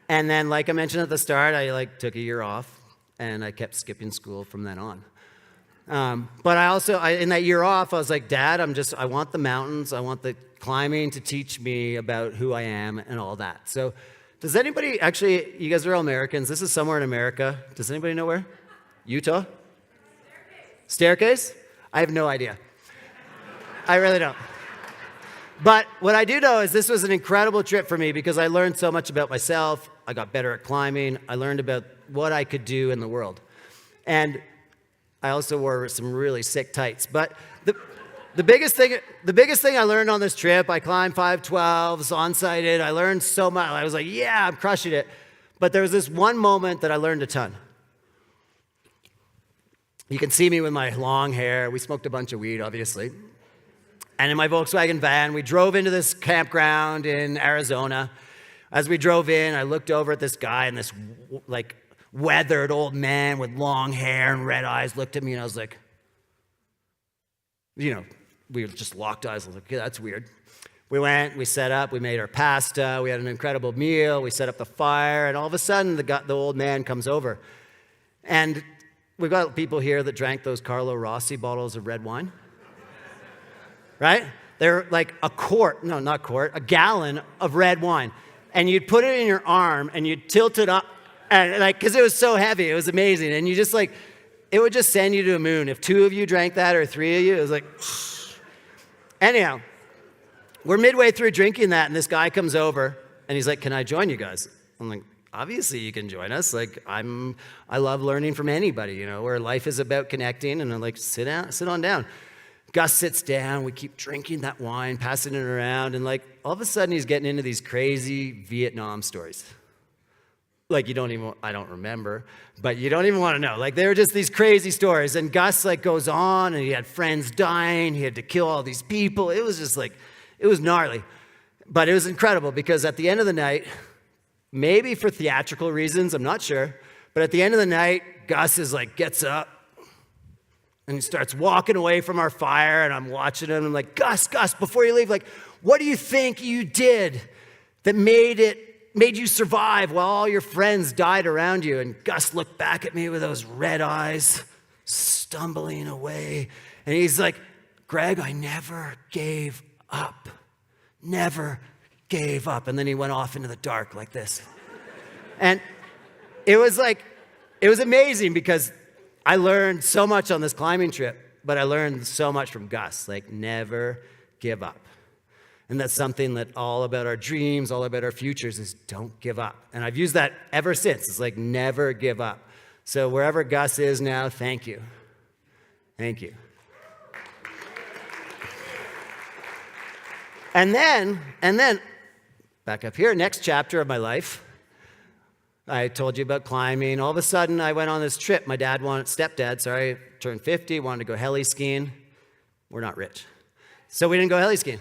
Speaker 2: And then, like I mentioned at the start, I like took a year off, and I kept skipping school from then on. But I also, in that year off, I was like, Dad, I want the mountains. I want the climbing to teach me about who I am and all that. So does anybody, actually, you guys are all Americans. This is somewhere in America. Does anybody know where? Utah? Staircase? I have no idea. I really don't. But what I do know is this was an incredible trip for me because I learned so much about myself. I got better at climbing. I learned about what I could do in the world. And I also wore some really sick tights. But the biggest thing I learned on this trip, I climbed 512s, on-sighted. I learned so much. I was like, yeah, I'm crushing it. But there was this one moment that I learned a ton. You can see me with my long hair. We smoked a bunch of weed, obviously. And in my Volkswagen van, we drove into this campground in Arizona. As we drove in, I looked over at this guy, and this like weathered old man with long hair and red eyes looked at me, and I was like, we just locked eyes. I was like, okay, that's weird. We went, we set up, we made our pasta, we had an incredible meal, we set up the fire, and all of a sudden, the old man comes over. And we've got people here that drank those Carlo Rossi bottles of red wine. Right? They're like a gallon of red wine. And you'd put it in your arm, and you'd tilt it up, and like, because it was so heavy, it was amazing. And you just like, it would just send you to the moon. If 2 of you drank that, or 3 of you, it was like, anyhow, we're midway through drinking that, and this guy comes over, and he's like, can I join you guys? I'm like, obviously you can join us. Like, I love learning from anybody, where life is about connecting, and I'm like, sit on down. Gus sits down, we keep drinking that wine, passing it around, and like, all of a sudden he's getting into these crazy Vietnam stories. Like, I don't remember, but you don't even want to know. Like, they were just these crazy stories, and Gus like goes on, and he had friends dying, he had to kill all these people. It was just like, it was gnarly. But it was incredible, because at the end of the night, maybe for theatrical reasons, I'm not sure, but at the end of the night, Gus is like, gets up, and he starts walking away from our fire, and I'm watching him. I'm like, Gus, before you leave, like, what do you think you did that made you survive while all your friends died around you? And Gus looked back at me with those red eyes, stumbling away. And he's like, Greg, I never gave up. Never gave up. And then he went off into the dark like this. And it was amazing because I learned so much on this climbing trip, but I learned so much from Gus, like never give up. And that's something that all about our dreams, all about our futures is don't give up. And I've used that ever since. It's like never give up. So wherever Gus is now, thank you. Thank you. And then, back up here, next chapter of my life, I told you about climbing. All of a sudden, I went on this trip. My stepdad, turned 50, wanted to go heli skiing. We're not rich. So we didn't go heli skiing.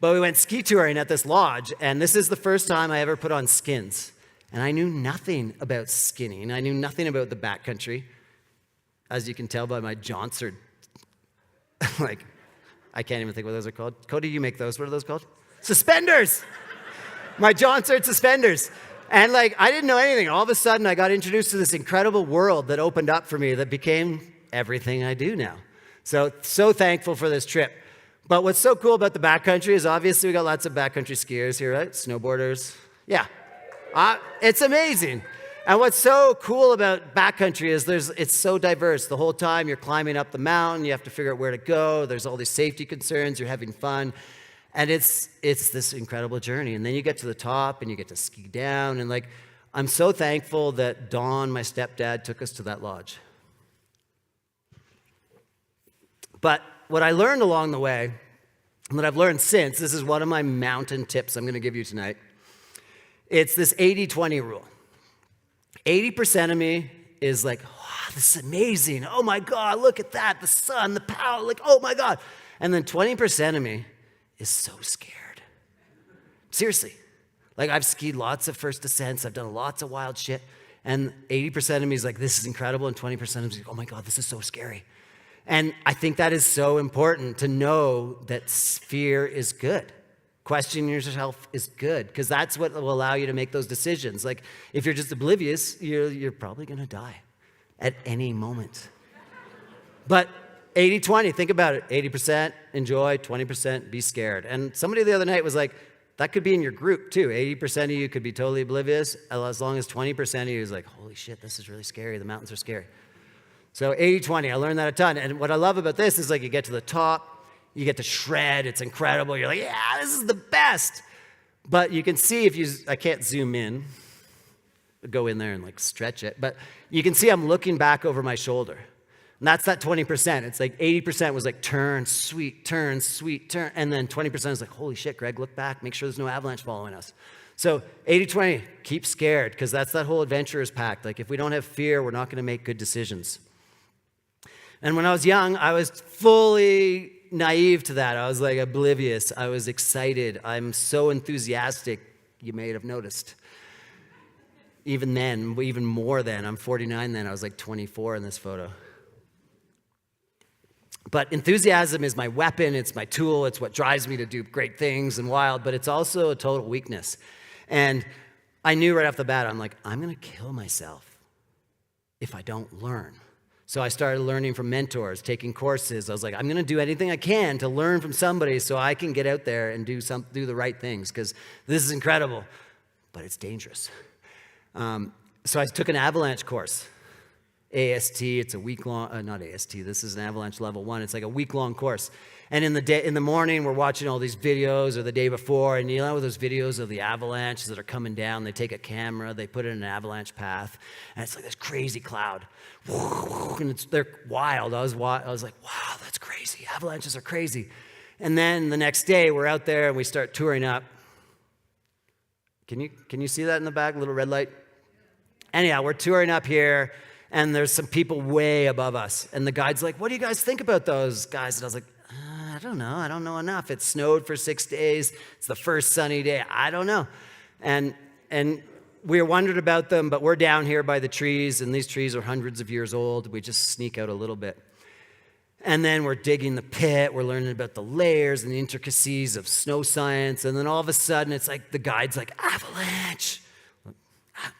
Speaker 2: But we went ski touring at this lodge, and this is the first time I ever put on skins. And I knew nothing about skinning. I knew nothing about the backcountry. As you can tell by my jaunts are, like, I can't even think what those are called. Cody, you make those. What are those called? Suspenders! My jaunts are suspenders. And, like, I didn't know anything. All of a sudden, I got introduced to this incredible world that opened up for me that became everything I do now. So thankful for this trip. But what's so cool about the backcountry is obviously we got lots of backcountry skiers here, right? Snowboarders. Yeah. It's amazing. And what's so cool about backcountry is it's so diverse. The whole time you're climbing up the mountain, you have to figure out where to go. There's all these safety concerns. You're having fun. And it's this incredible journey. And then you get to the top and you get to ski down. And like, I'm so thankful that Don, my stepdad, took us to that lodge. But what I learned along the way, and that I've learned since, this is one of my mountain tips I'm going to give you tonight. It's this 80-20 rule. 80% of me is like, oh, this is amazing. Oh my God, look at that. The sun, the power, like, oh my God. And then 20% of me is so scared. Seriously. Like, I've skied lots of first descents. I've done lots of wild shit. And 80% of me is like, this is incredible. And 20% of me is like, oh my God, this is so scary. And I think that is so important to know that fear is good. Questioning yourself is good because that's what will allow you to make those decisions. Like, if you're just oblivious, you're probably going to die at any moment. But 80-20, think about it. 80% enjoy, 20% be scared. And somebody the other night was like, that could be in your group too. 80% of you could be totally oblivious, as long as 20% of you is like, holy shit, this is really scary. The mountains are scary. So 80-20, I learned that a ton. And what I love about this is like you get to the top, you get to shred, it's incredible. You're like, yeah, this is the best. But you can see I can't zoom in, go in there and like stretch it, but you can see I'm looking back over my shoulder. And that's that 20%. It's like 80% was like turn, sweet, turn. And then 20% is like, holy shit, Greg, look back, make sure there's no avalanche following us. So 80-20, keep scared, because that's that whole adventurer's pact. Like if we don't have fear, we're not going to make good decisions. And when I was young, I was fully naive to that. I was like oblivious. I was excited. I'm so enthusiastic, you may have noticed. Even then, even more then, I'm 49 then, I was like 24 in this photo. But enthusiasm is my weapon, it's my tool, it's what drives me to do great things and wild, but it's also a total weakness. And I knew right off the bat, I'm like, I'm going to kill myself if I don't learn. So I started learning from mentors, taking courses. I was like, I'm going to do anything I can to learn from somebody so I can get out there and do the right things, because this is incredible, but it's dangerous. So I took an avalanche course. AST, it's a week-long, not AST, this is an avalanche level 1. It's like a week-long course. And in the morning, we're watching all these videos, or the day before, and you know those videos of the avalanches that are coming down, they take a camera, they put it in an avalanche path, and it's like this crazy cloud. And they're wild. I was like, wow, that's crazy. Avalanches are crazy. And then the next day, we're out there, and we start touring up. Can you see that in the back, little red light? Anyhow, we're touring up here, and there's some people way above us. And the guide's like, what do you guys think about those guys? And I was like, I don't know enough. It snowed for 6 days. It's the first sunny day. I don't know. And we were wondering about them, but we're down here by the trees, and these trees are hundreds of years old. We just sneak out a little bit. And then we're digging the pit. We're learning about the layers and the intricacies of snow science. And then all of a sudden, it's like the guide's like, avalanche.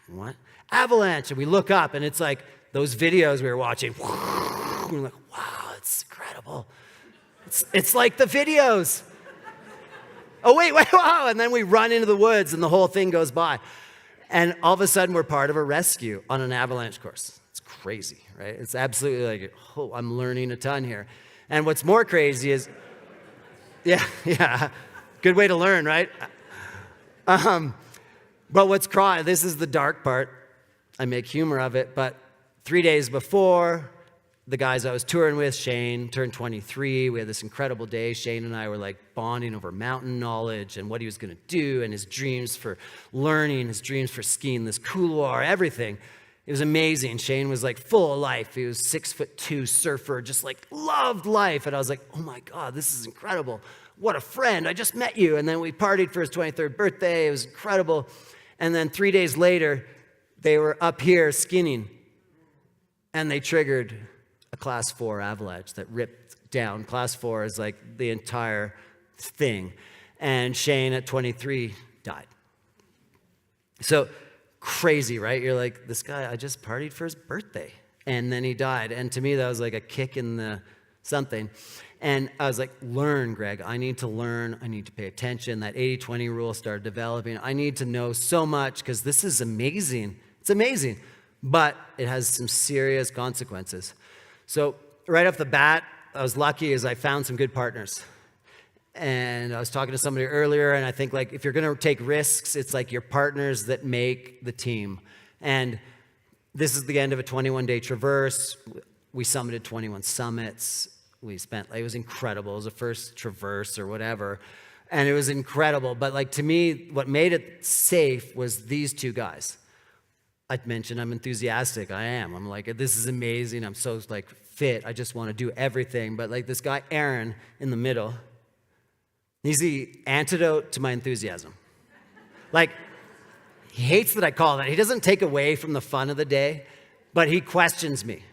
Speaker 2: What? Avalanche. And we look up, and it's like those videos we were watching. We're like, wow, it's incredible. It's like the videos. Oh, wait, wow. And then we run into the woods, and the whole thing goes by. And all of a sudden, we're part of a rescue on an avalanche course. It's crazy, right? It's absolutely like, oh, I'm learning a ton here. And what's more crazy is, yeah. Good way to learn, right? But this is the dark part. I make humor of it, but 3 days before, the guys I was touring with, Shane, turned 23. We had this incredible day. Shane and I were like bonding over mountain knowledge and what he was going to do and his dreams for learning, his dreams for skiing this couloir, everything. It was amazing. Shane was like full of life. He was 6'2" surfer, just like loved life. And I was like, oh my God, this is incredible. What a friend. I just met you. And then we partied for his 23rd birthday. It was incredible. And then 3 days later, they were up here skinning and they triggered a class 4 avalanche that ripped down. Class 4 is like the entire thing. And Shane at 23 died. So crazy, right? You're like, this guy, I just partied for his birthday. And then he died. And to me, that was like a kick in the something. And I was like, learn, Greg. I need to learn. I need to pay attention. That 80-20 rule started developing. I need to know so much because this is amazing. It's amazing. But it has some serious consequences. So right off the bat, I was lucky as I found some good partners. And I was talking to somebody earlier, and I think like if you're going to take risks, it's like your partners that make the team. And this is the end of a 21-day traverse. We summited 21 summits. It was incredible. It was the first traverse or whatever. And it was incredible. But like to me, what made it safe was these two guys. I mentioned I'm enthusiastic. I am. I'm like, this is amazing. I'm so like fit. I just want to do everything. But like this guy, Aaron, in the middle, he's the antidote to my enthusiasm. Like, he hates that I call that. He doesn't take away from the fun of the day, but he questions me.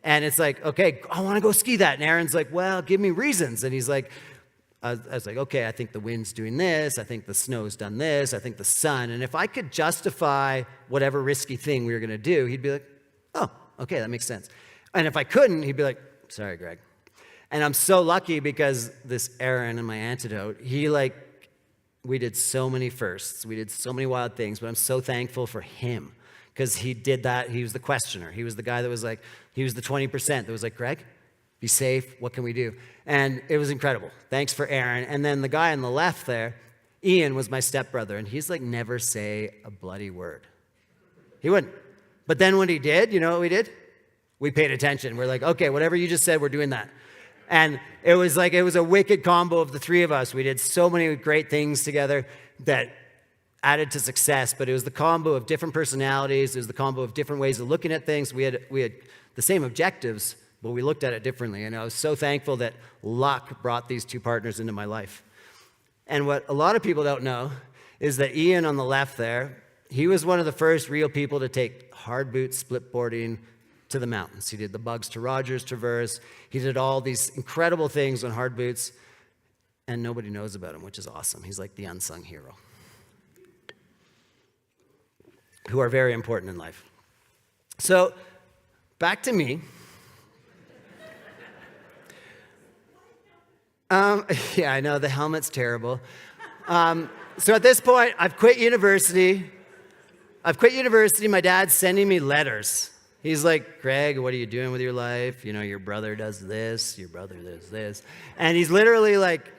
Speaker 2: And it's like, okay, I want to go ski that. And Aaron's like, well, give me reasons. And he's like, I was like, okay, I think the wind's doing this. I think the snow's done this. I think the sun. And if I could justify whatever risky thing we were going to do, he'd be like, oh, okay, that makes sense. And if I couldn't, he'd be like, sorry, Greg. And I'm so lucky because this Aaron and my antidote, we did so many firsts. We did so many wild things, but I'm so thankful for him because he did that. He was the questioner. He was the guy that was like, he was the 20% that was like, Greg, be safe. What can we do? And it was incredible. Thanks for Aaron. And then the guy on the left there, Ian, was my stepbrother, and he's like, never say a bloody word. He wouldn't. But then when he did, you know what we did? We paid attention. We're like, okay, whatever you just said, we're doing that. And it was a wicked combo of the three of us. We did so many great things together that added to success, but it was the combo of different personalities. It was the combo of different ways of looking at things. We had the same objectives, but we looked at it differently. And I was so thankful that luck brought these two partners into my life. And what a lot of people don't know is that Ian on the left there, he was one of the first real people to take hard boot split boarding to the mountains. He did the Bugs to Rogers Traverse. He did all these incredible things on hard boots, and nobody knows about him, which is awesome. He's like the unsung hero, who are very important in life. So, back to me. Yeah, I know, the helmet's terrible. So at this point, I've quit university. My dad's sending me letters. He's like, Greg, what are you doing with your life? You know, your brother does this, your brother does this. And he's literally like,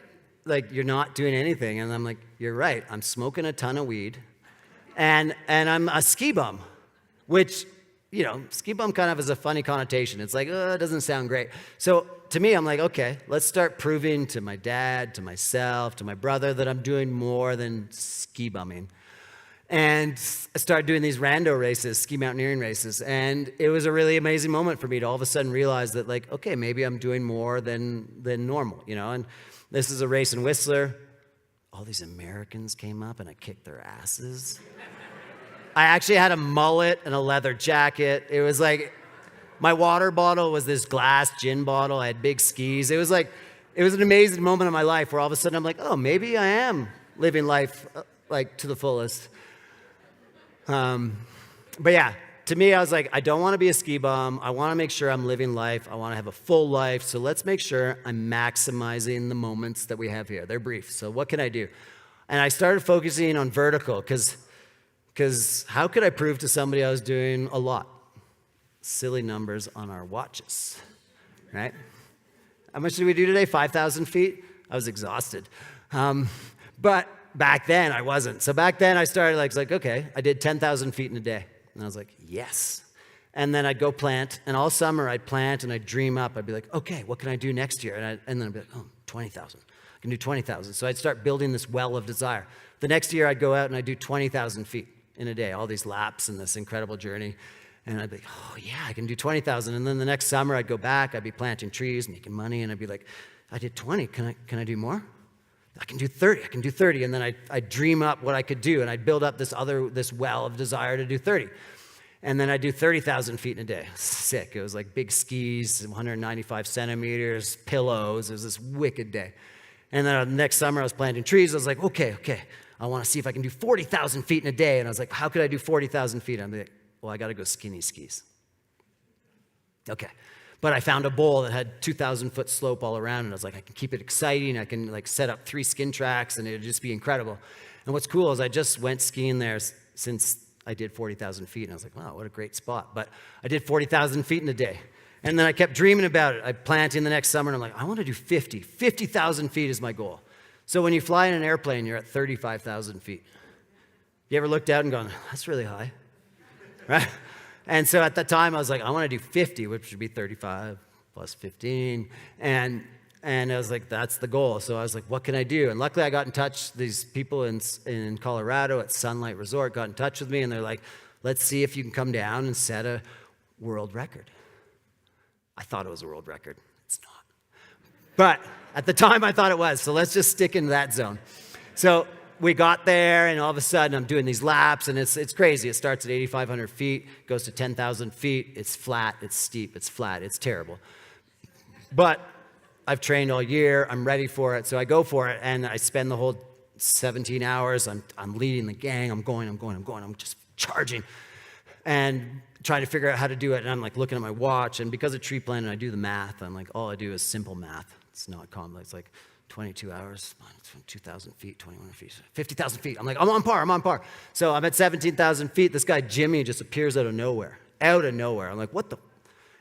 Speaker 2: you're not doing anything. And I'm like, you're right. I'm smoking a ton of weed. And I'm a ski bum, which, you know, ski bum kind of has a funny connotation. It's like, it doesn't sound great. So to me, I'm like, okay, let's start proving to my dad, to myself, to my brother that I'm doing more than ski bumming. And I started doing these rando races, ski mountaineering races. And it was a really amazing moment for me to all of a sudden realize that, like, okay, maybe I'm doing more than normal, you know? And this is a race in Whistler. All these Americans came up and I kicked their asses. I actually had a mullet and a leather jacket. It was like, my water bottle was this glass gin bottle. I had big skis. It was an amazing moment in my life where all of a sudden I'm like, oh, maybe I am living life like to the fullest. But yeah, to me, I was like, I don't want to be a ski bum. I want to make sure I'm living life. I want to have a full life. So let's make sure I'm maximizing the moments that we have here. They're brief. So what can I do? And I started focusing on vertical because how could I prove to somebody I was doing a lot? Silly numbers on our watches, right? How much did we do today? 5,000 feet? I was exhausted. But back then, I wasn't. So back then, I started like, okay, I did 10,000 feet in a day. And I was like, yes. And then I'd go plant, and all summer I'd plant and I'd dream up. I'd be like, okay, what can I do next year? And then I'd be like, 20,000. I can do 20,000. So I'd start building this well of desire. The next year I'd go out and I'd do 20,000 feet in a day, all these laps and this incredible journey. And I'd be like, oh yeah, I can do 20,000. And then the next summer I'd go back, I'd be planting trees, making money, and I'd be like, I did 20, can I do more? I can do 30. And then I'd dream up what I could do, and I'd build up this well of desire to do 30. And then I'd do 30,000 feet in a day. Sick. It was like big skis, 195 centimeters, pillows. It was this wicked day. And then the next summer I was planting trees. I was like, okay, I want to see if I can do 40,000 feet in a day. And I was like, how could I do 40,000 feet? I'm like, well, I got to go skinny skis. Okay. But I found a bowl that had 2,000-foot slope all around, and I was like, I can keep it exciting. I can like set up 3 skin tracks, and it would just be incredible. And what's cool is I just went skiing there since I did 40,000 feet, and I was like, wow, what a great spot. But I did 40,000 feet in a day. And then I kept dreaming about it. I planted in the next summer, and I'm like, I want to do 50. 50,000 feet is my goal. So when you fly in an airplane, you're at 35,000 feet. You ever looked out and gone, that's really high, right? And so at the time, I was like, I want to do 50, which would be 35 plus 15. And I was like, that's the goal. So I was like, what can I do? And luckily, I got in touch. These people in Colorado at Sunlight Resort got in touch with me, and they're like, let's see if you can come down and set a world record. I thought it was a world record. It's not. But at the time, I thought it was. So let's just stick in that zone. So we got there, and all of a sudden, I'm doing these laps, and it's crazy. It starts at 8,500 feet, goes to 10,000 feet. It's flat, it's steep, it's flat, it's terrible. But I've trained all year. I'm ready for it. So I go for it, and I spend the whole 17 hours. I'm leading the gang. I'm going. I'm just charging and trying to figure out how to do it. And I'm like looking at my watch, and because of tree planting, I do the math. I'm like, all I do is simple math. It's not complex. It's like 22 hours, 2,000 feet, 21 feet, 50,000 feet. I'm like, I'm on par. So I'm at 17,000 feet. This guy, Jimmy, just appears out of nowhere. I'm like, what the?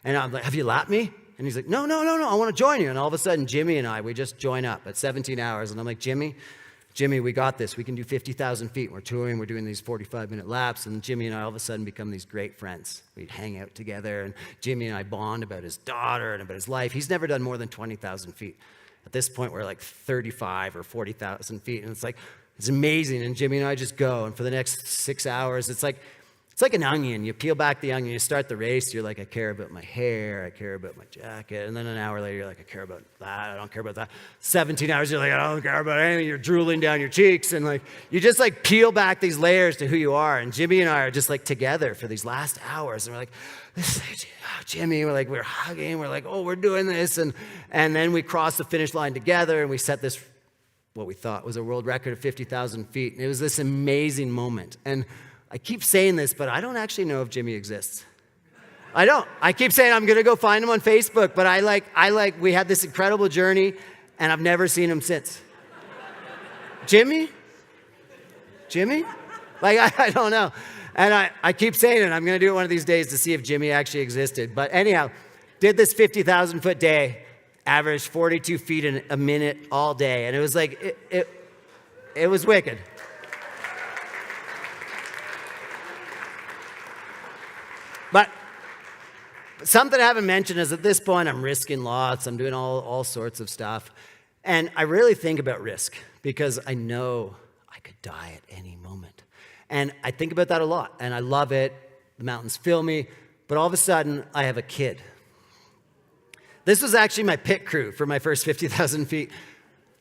Speaker 2: And I'm like, have you lapped me? And he's like, no, I want to join you. And all of a sudden, Jimmy and I, we just join up at 17 hours. And I'm like, Jimmy, we got this. We can do 50,000 feet. We're touring. We're doing these 45-minute laps. And Jimmy and I all of a sudden become these great friends. We'd hang out together. And Jimmy and I bond about his daughter and about his life. He's never done more than 20,000 feet. At this point, we're like 35 or 40,000 feet. And it's amazing. And Jimmy and I just go. And for the next 6 hours, it's like an onion. You peel back the onion, you start the race, you're like, I care about my hair, I care about my jacket. And then an hour later, you're like, I care about that, I don't care about that. 17 hours, you're like, I don't care about anything. You're drooling down your cheeks. And like, you just like peel back these layers to who you are. And Jimmy and I are just like together for these last hours. And we're like, Jimmy, we're hugging. We're like, oh, we're doing this. And then we cross the finish line together, and we set this, what we thought was a world record of 50,000 feet. And it was this amazing moment. And I keep saying this, but I don't actually know if Jimmy exists. I don't. I keep saying I'm going to go find him on Facebook, but we had this incredible journey, and I've never seen him since. Jimmy? I don't know. And I keep saying it. I'm going to do it one of these days to see if Jimmy actually existed. But anyhow, did this 50,000-foot day, averaged 42 feet in a minute all day. And it was like, it was wicked. But something I haven't mentioned is at this point, I'm risking lots. I'm doing all sorts of stuff. And I really think about risk because I know I could die at any moment. And I think about that a lot. And I love it. The mountains fill me. But all of a sudden, I have a kid. This was actually my pit crew for my first 50,000 feet.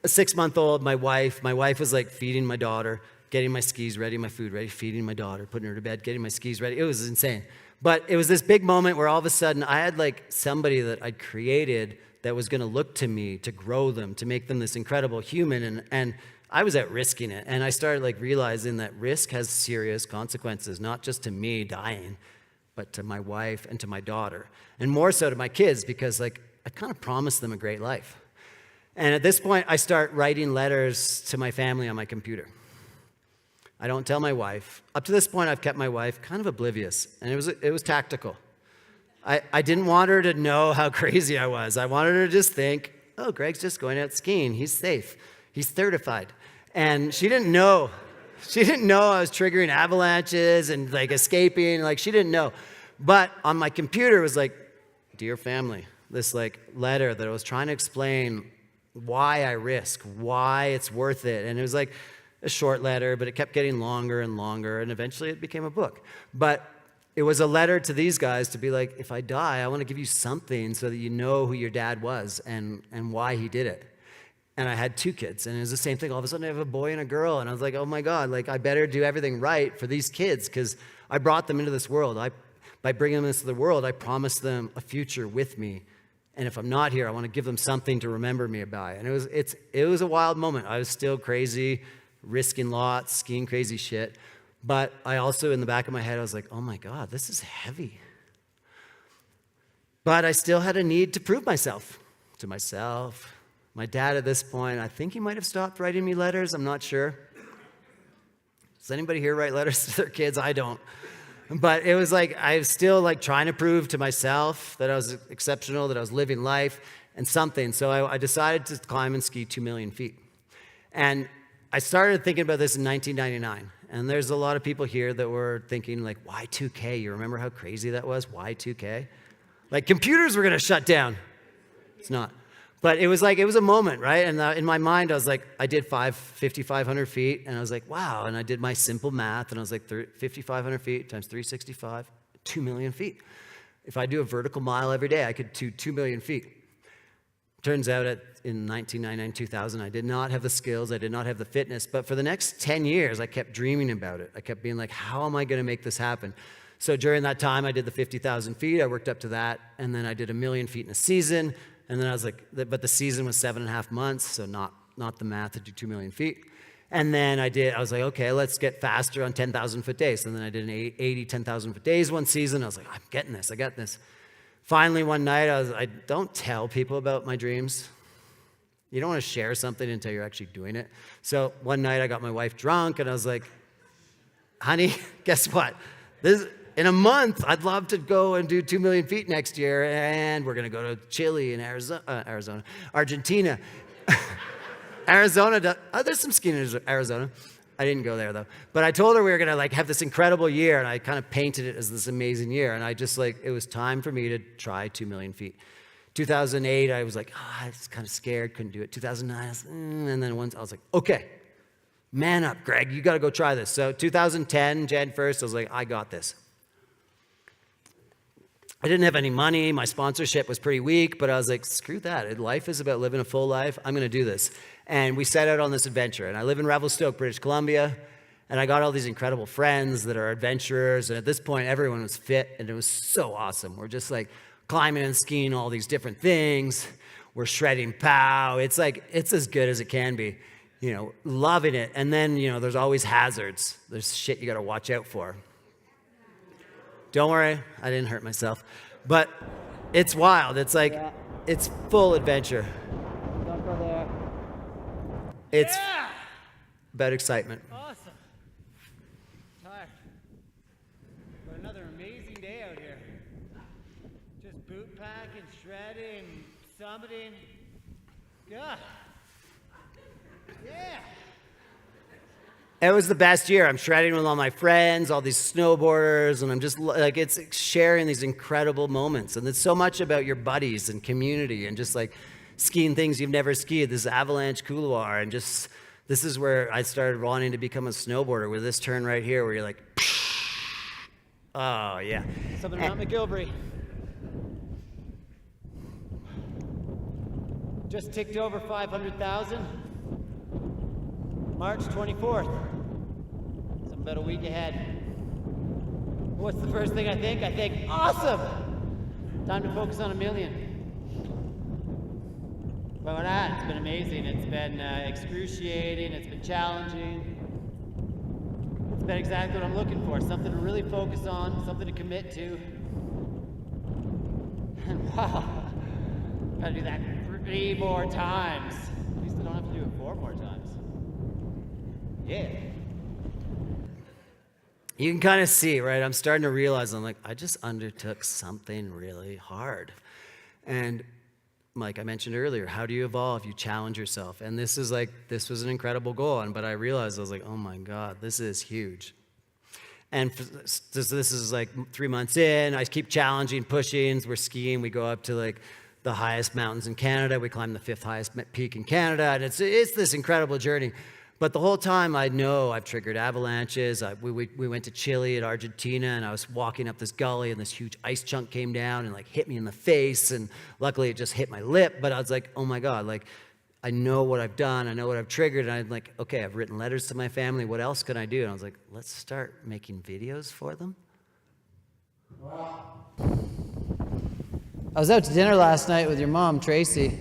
Speaker 2: A 6-month-old, my wife. My wife was like feeding my daughter, getting my skis ready, my food ready, feeding my daughter, putting her to bed, getting my skis ready. It was insane. But it was this big moment where all of a sudden I had like somebody that I'd created that was going to look to me to grow them, to make them this incredible human. And I was out risking it. And I started like realizing that risk has serious consequences, not just to me dying, but to my wife and to my daughter. And more so to my kids because like I kind of promised them a great life. And at this point, I start writing letters to my family on my computer. I don't tell my wife. Up to this point, I've kept my wife kind of oblivious, and it was tactical. I didn't want her to know how crazy I was. I wanted her to just think, oh, Greg's just going out skiing. He's safe. He's certified. And she didn't know. She didn't know I was triggering avalanches and like escaping. Like she didn't know. But on my computer it was like, dear family, this like letter that I was trying to explain why I risk, why it's worth it. And it was like a short letter, but it kept getting longer and longer. And eventually it became a book. But it was a letter to these guys to be like, if I die, I want to give you something so that you know who your dad was and why he did it. And I had 2 kids, and it was the same thing. All of a sudden, I have a boy and a girl, and I was like, oh my God, like I better do everything right for these kids because I brought them into this world. By bringing them into the world, I promised them a future with me. And if I'm not here, I want to give them something to remember me by. And it was a wild moment. I was still crazy, risking lots, skiing crazy shit. But I also, in the back of my head, I was like, oh my God, this is heavy. But I still had a need to prove myself to myself. My dad at this point, I think he might have stopped writing me letters. I'm not sure. Does anybody here write letters to their kids? I don't. But it was like I was still like trying to prove to myself that I was exceptional, that I was living life and something. So I decided to climb and ski 2 million feet. And I started thinking about this in 1999. And there's a lot of people here that were thinking like, why 2K? You remember how crazy that was? Why 2K? Like computers were going to shut down. It's not. But it was like, it was a moment, right? And in my mind, I was like, I did 5,500 feet, and I was like, wow. And I did my simple math, and I was like, 5,500 feet times 365, 2 million feet. If I do a vertical mile every day, I could do 2 million feet. Turns out in 1999, 2000, I did not have the skills, I did not have the fitness, but for the next 10 years, I kept dreaming about it. I kept being like, how am I gonna make this happen? So during that time, I did the 50,000 feet, I worked up to that, and then I did 1 million feet in a season. And then I was like, but the season was 7.5 months, so not the math to do 2 million feet. And then I was like, okay, let's get faster on 10,000 foot days. And then I did an 80, 10,000 foot days one season. I was like, I'm getting this, I got this. Finally, one night, I don't tell people about my dreams. You don't want to share something until you're actually doing it. So one night I got my wife drunk and I was like, honey, guess what? In a month, I'd love to go and do 2 million feet next year, and we're going to go to Chile and Argentina. Arizona, there's some skiing in Arizona. I didn't go there, though. But I told her we were going to like have this incredible year, and I kind of painted it as this amazing year, and I just like, it was time for me to try 2 million feet. 2008, I was like, I was kind of scared, couldn't do it. 2009, and then once I was like, okay, man up, Greg, you got to go try this. So 2010, Jan 1st, I was like, I got this. I didn't have any money. My sponsorship was pretty weak, but I was like, screw that. Life is about living a full life. I'm going to do this. And we set out on this adventure. And I live in Raffle, British Columbia. And I got all these incredible friends that are adventurers. And at this point, everyone was fit. And it was so awesome. We're just like climbing and skiing all these different things. We're shredding pow. It's like, it's as good as it can be. You know, loving it. And then, you know, there's always hazards. There's shit you got to watch out for. Don't worry, I didn't hurt myself. But it's wild. It's like, It's full adventure.
Speaker 5: Don't go there.
Speaker 2: It's about excitement.
Speaker 5: Awesome. Tired. But another amazing day out here. Just boot packing, shredding, summiting. God. Yeah.
Speaker 2: It was the best year. I'm shredding with all my friends, all these snowboarders, and I'm just like, it's sharing these incredible moments. And it's so much about your buddies and community and just like skiing things you've never skied, this avalanche couloir, and just, this is where I started wanting to become a snowboarder with this turn right here where you're like, oh yeah.
Speaker 5: Something about McGilvery. Just ticked over 500,000. March 24th. So I'm about a week ahead. What's the first thing I think? I think, awesome! Time to focus on 1 million. But with that, it's been amazing. It's been excruciating. It's been challenging. It's been exactly what I'm looking for. Something to really focus on, something to commit to. And wow, gotta do that 3 more times. At least I don't have to do it 4 more times. Yeah.
Speaker 2: You can kind of see, right? I'm starting to realize, I'm like, I just undertook something really hard. And like I mentioned earlier, how do you evolve? You challenge yourself. And this was an incredible goal. But I realized, I was like, oh my God, this is huge. And this is like 3 months in, I keep challenging, pushing. We're skiing, we go up to like the highest mountains in Canada. We climb the 5th highest peak in Canada. And it's this incredible journey. But the whole time I know I've triggered avalanches. We went to Chile and Argentina, and I was walking up this gully, and this huge ice chunk came down and like hit me in the face. And luckily it just hit my lip. But I was like, oh my God, like I know what I've done. I know what I've triggered. And I'm like, okay, I've written letters to my family. What else can I do? And I was like, let's start making videos for them. Wow. I was out to dinner last night with your mom, Tracy.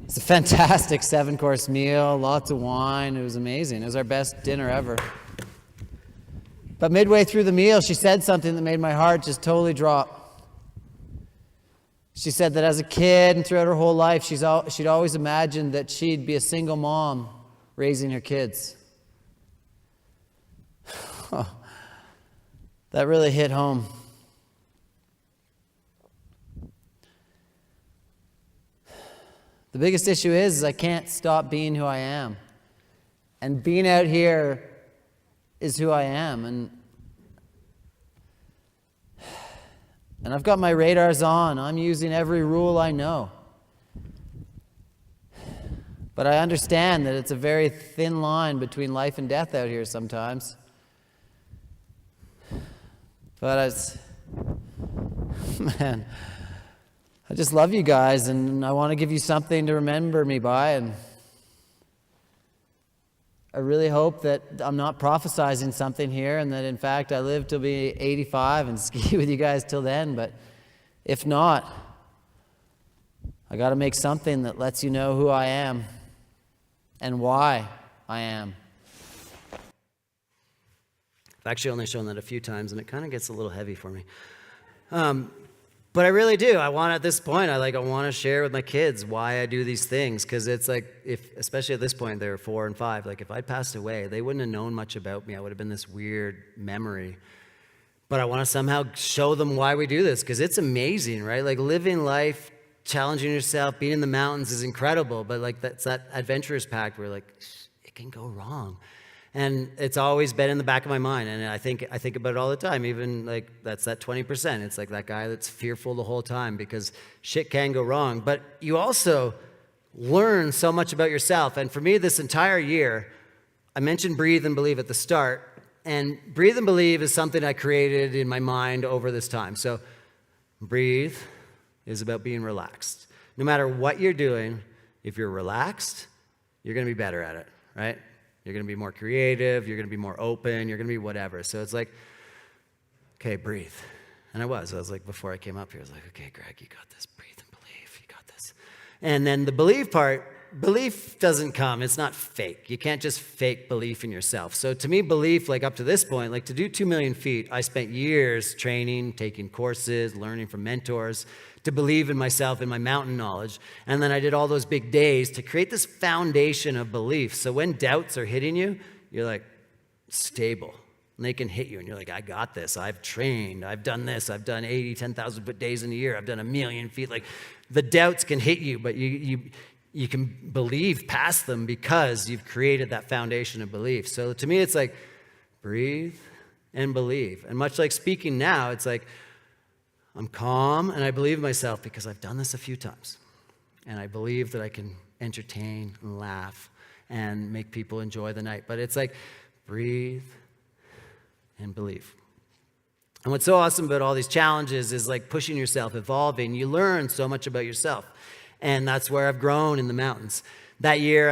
Speaker 2: It's a fantastic 7-course meal, lots of wine. It was amazing. It was our best dinner ever. But midway through the meal, she said something that made my heart just totally drop. She said that as a kid and throughout her whole life, she'd always imagined that she'd be a single mom raising her kids. That really hit home. The biggest issue is I can't stop being who I am. And being out here is who I am. And I've got my radars on. I'm using every rule I know. But I understand that it's a very thin line between life and death out here sometimes. But man, I just love you guys, and I want to give you something to remember me by, and I really hope that I'm not prophesizing something here, and that in fact I live to be 85 and ski with you guys till then. But if not, I got to make something that lets you know who I am and why I am. I've actually only shown that a few times, and it kind of gets a little heavy for me. But I really do. At this point, I want to share with my kids why I do these things, because it's like, especially at this point, they're 4 and 5. Like if I'd passed away, they wouldn't have known much about me. I would have been this weird memory. But I want to somehow show them why we do this, because it's amazing, right? Like living life, challenging yourself, being in the mountains is incredible. But like that's that adventurous pact where like it can go wrong. And it's always been in the back of my mind, and I think about it all the time. Even like that's that 20%. It's like that guy that's fearful the whole time because shit can go wrong. But you also learn so much about yourself. And for me, this entire year, I mentioned breathe and believe at the start, and breathe and believe is something I created in my mind over this time. So breathe is about being relaxed. No matter what you're doing, if you're relaxed, you're going to be better at it, right? You're going to be more creative, you're going to be more open, you're going to be whatever. So it's like, okay, breathe. And I was like, before I came up here, I was like, okay, Greg, you got this. Breathe and believe, you got this. And then the believe part, belief doesn't come. It's not fake. You can't just fake belief in yourself. So to me, belief, like up to this point, like to do 2 million feet, I spent years training, taking courses, learning from mentors, to believe in myself and my mountain knowledge. And then I did all those big days to create this foundation of belief. So when doubts are hitting you, you're like stable. And they can hit you and you're like, I got this. I've trained. I've done this. I've done 80, 10,000 foot days in a year. I've done 1 million feet. Like the doubts can hit you, but you can believe past them because you've created that foundation of belief. So to me, it's like breathe and believe. And much like speaking now, it's like, I'm calm and I believe in myself because I've done this a few times. And I believe that I can entertain and laugh and make people enjoy the night. But it's like, breathe and believe. And what's so awesome about all these challenges is like pushing yourself, evolving. You learn so much about yourself. And that's where I've grown in the mountains. That year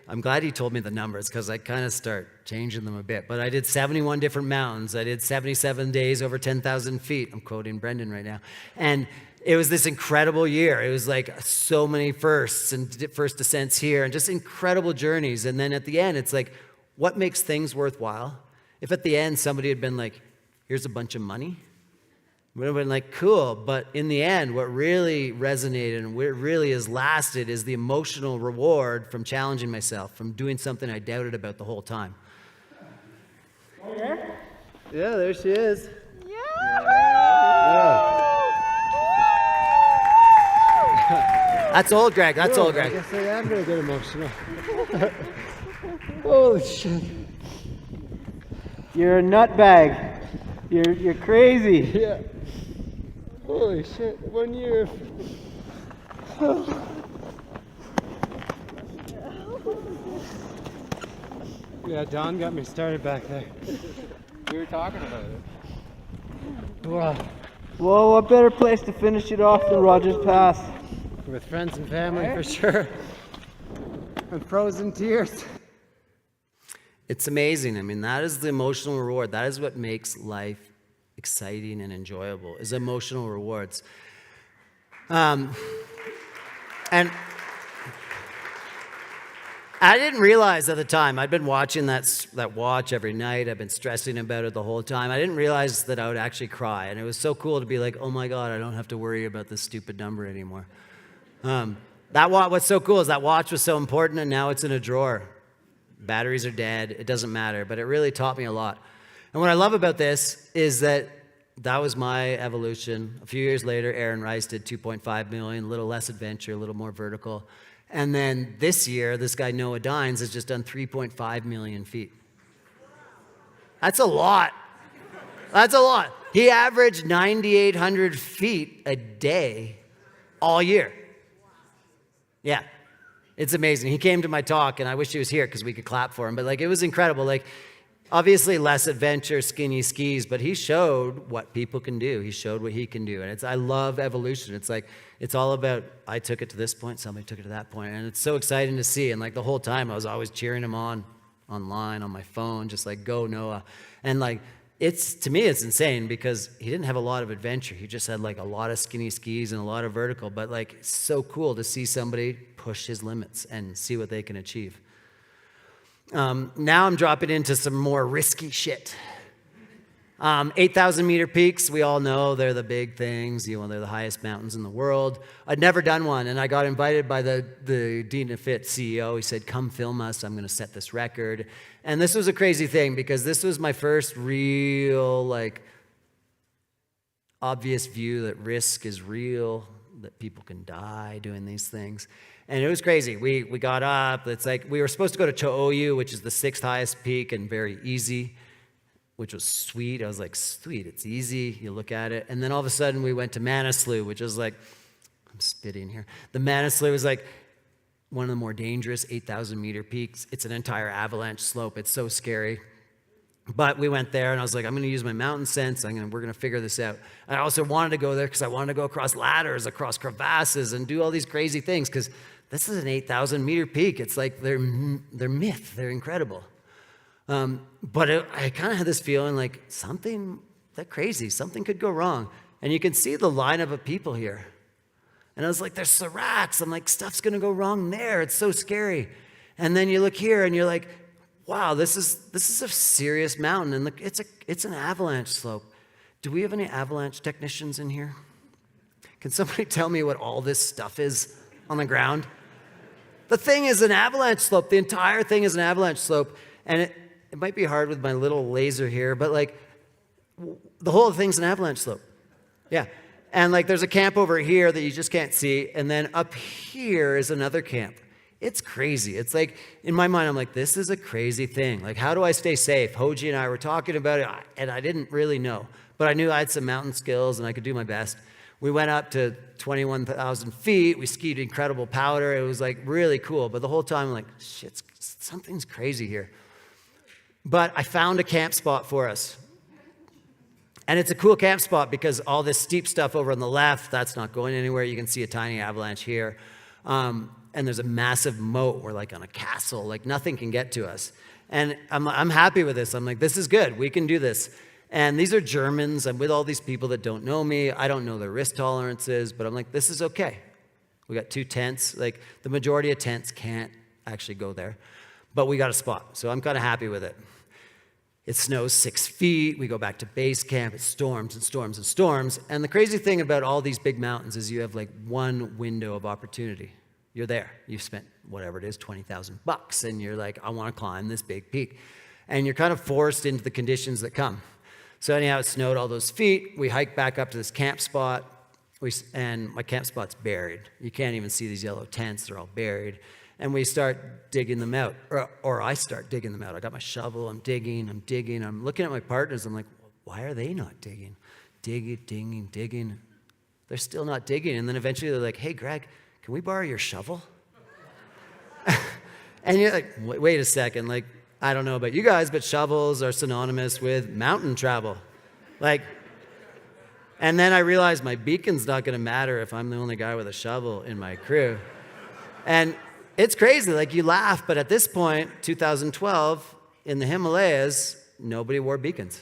Speaker 2: I'm glad he told me the numbers because I kind of start changing them a bit. But I did 71 different mountains. I did 77 days over 10,000 feet. I'm quoting Brendan right now. And it was this incredible year. It was like so many firsts and first descents here and just incredible journeys. And then at the end, it's like, what makes things worthwhile? If at the end somebody had been like, here's a bunch of money, we would have been like, cool. But in the end, what really resonated and what really has lasted is the emotional reward from challenging myself, from doing something I doubted about the whole time. Oh, yeah? Yeah, there she is. Yeah. That's old, Greg. That's old,
Speaker 6: I
Speaker 2: Greg.
Speaker 6: guess I am gonna get emotional. Holy shit. You're a nutbag. You're crazy. Yeah. Holy shit. 1 year. Yeah, Don got me started back there. We were talking about it. Wow. Well, what better place to finish it off than Rogers Pass? With friends and family, for sure. And frozen tears.
Speaker 2: It's amazing. I mean, that is the emotional reward. That is what makes life exciting and enjoyable, is emotional rewards. And I didn't realize at the time, I'd been watching that watch every night. I've been stressing about it the whole time. I didn't realize that I would actually cry. And it was so cool to be like, oh my God, I don't have to worry about this stupid number anymore. What's so cool is that watch was so important, and now it's in a drawer. Batteries are dead. It doesn't matter. But it really taught me a lot. And what I love about this is that was my evolution. A few years later, Aaron Rice did 2.5 million, a little less adventure, a little more vertical. And then this year, this guy Noah Dines has just done 3.5 million feet. That's a lot. That's a lot. He averaged 9,800 feet a day all year. Yeah. It's amazing. He came to my talk, and I wish he was here because we could clap for him. But it was incredible. Obviously less adventure, skinny skis, but he showed what people can do. He showed what he can do. And I love evolution. It's all about, I took it to this point, somebody took it to that point. And it's so exciting to see. And the whole time I was always cheering him on, online, on my phone, just go Noah. And to me, it's insane because he didn't have a lot of adventure. He just had a lot of skinny skis and a lot of vertical, but it's so cool to see somebody push his limits and see what they can achieve. Now I'm dropping into some more risky shit. 8,000 meter peaks, we all know they're the big things. They're the highest mountains in the world. I'd never done one, and I got invited by the Dean of Fit CEO. He said, come film us. I'm going to set this record. And this was a crazy thing because this was my first real, obvious view that risk is real, that people can die doing these things. And it was crazy. We got up. It's we were supposed to go to Tahoe, which is the 6th highest peak and very easy, which was sweet. I was like, sweet, it's easy. You look at it. And then all of a sudden we went to Manaslu, which is I'm spitting here. The Manaslu is one of the more dangerous 8,000 meter peaks. It's an entire avalanche slope. It's so scary. But we went there, and I was like, I'm going to use my mountain sense. We're going to figure this out. I also wanted to go there because I wanted to go across ladders, across crevasses, and do all these crazy things because this is an 8,000 meter peak. It's they're myth. They're incredible. But I kind of had this feeling something could go wrong. And you can see the lineup of people here. And I was like, there's seracs. I'm like, stuff's going to go wrong there. It's so scary. And then you look here and you're like, wow, this is a serious mountain. And look, it's an avalanche slope. Do we have any avalanche technicians in here? Can somebody tell me what all this stuff is on the ground? The thing is an avalanche slope. The entire thing is an avalanche slope. And it might be hard with my little laser here, but the whole thing's an avalanche slope. Yeah. And there's a camp over here that you just can't see. And then up here is another camp. It's crazy. It's in my mind, I'm like, this is a crazy thing. How do I stay safe? Hoji and I were talking about it, and I didn't really know. But I knew I had some mountain skills, and I could do my best. We went up to 21,000 feet. We skied incredible powder. It was really cool. But the whole time, I'm like, shit, something's crazy here. But I found a camp spot for us. And it's a cool camp spot because all this steep stuff over on the left, that's not going anywhere. You can see a tiny avalanche here. And there's a massive moat. We're on a castle. Nothing can get to us. And I'm happy with this. I'm like, this is good. We can do this. And these are Germans. I'm with all these people that don't know me. I don't know their risk tolerances, but I'm like, this is okay. We got 2 tents. The majority of tents can't actually go there. But we got a spot. So I'm kind of happy with it. It snows 6 feet. We go back to base camp. It storms and storms and storms. And the crazy thing about all these big mountains is you have one window of opportunity. You're there. You've spent whatever it is, $20,000, and you're like, I want to climb this big peak. And you're kind of forced into the conditions that come. So anyhow, it snowed all those feet. We hiked back up to this camp spot. and my camp spot's buried. You can't even see these yellow tents. They're all buried. And we start digging them out, or I start digging them out. I got my shovel, I'm digging. I'm looking at my partners. I'm like, why are they not digging? Digging. They're still not digging. And then eventually they're like, hey, Greg, can we borrow your shovel? And you're like, wait a second. Like, I don't know about you guys, but shovels are synonymous with mountain travel. Like, and then I realized my beacon's not going to matter if I'm the only guy with a shovel in my crew. And it's crazy. Like, you laugh, but at this point, 2012, in the Himalayas, nobody wore beacons.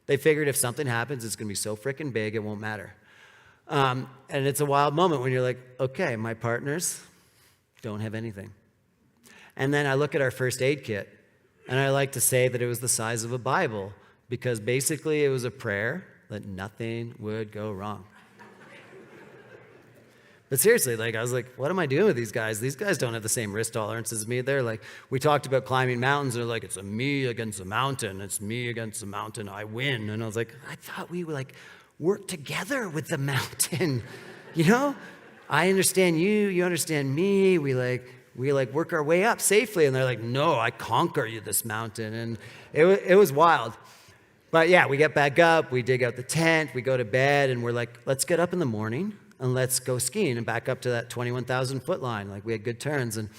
Speaker 2: They figured if something happens, it's going to be so freaking big, it won't matter. And it's a wild moment when you're like, okay, my partners don't have anything. And then I look at our first aid kit, and I like to say that it was the size of a Bible, because basically it was a prayer that nothing would go wrong. But seriously, like, I was like, what am I doing with these guys? These guys don't have the same risk tolerance as me. They're like, we talked about climbing mountains. They're like, it's a me against a mountain. It's me against the mountain. I win. And I was like, I thought we would like work together with the mountain. You know, I understand you. You understand me. We work our way up safely. And they're like, no, I conquer you, this mountain. And it was wild. But yeah, we get back up. We dig out the tent. We go to bed. And we're like, let's get up in the morning and let's go skiing and back up to that 21,000 foot line. Like, we had good turns. And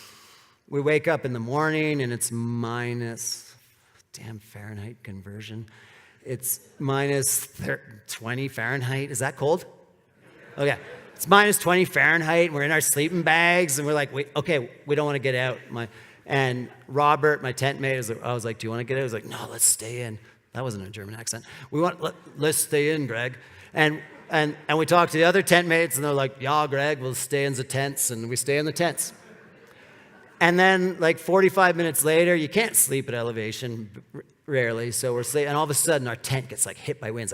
Speaker 2: we wake up in the morning and it's minus, damn Fahrenheit conversion. It's minus 20 Fahrenheit. Is that cold? Okay. It's minus 20 Fahrenheit. We're in our sleeping bags and we're like, okay, we don't want to get out. And Robert, my tent mate, I was like, do you want to get out? He was like, no, let's stay in. That wasn't a German accent. Let's stay in, Greg. And we talked to the other tent mates, and they're like, yeah, Greg, we'll stay in the tents. And we stay in the tents. And then, like, 45 minutes later, you can't sleep at elevation, rarely. So we're sleeping, and all of a sudden, our tent gets, like, hit by winds.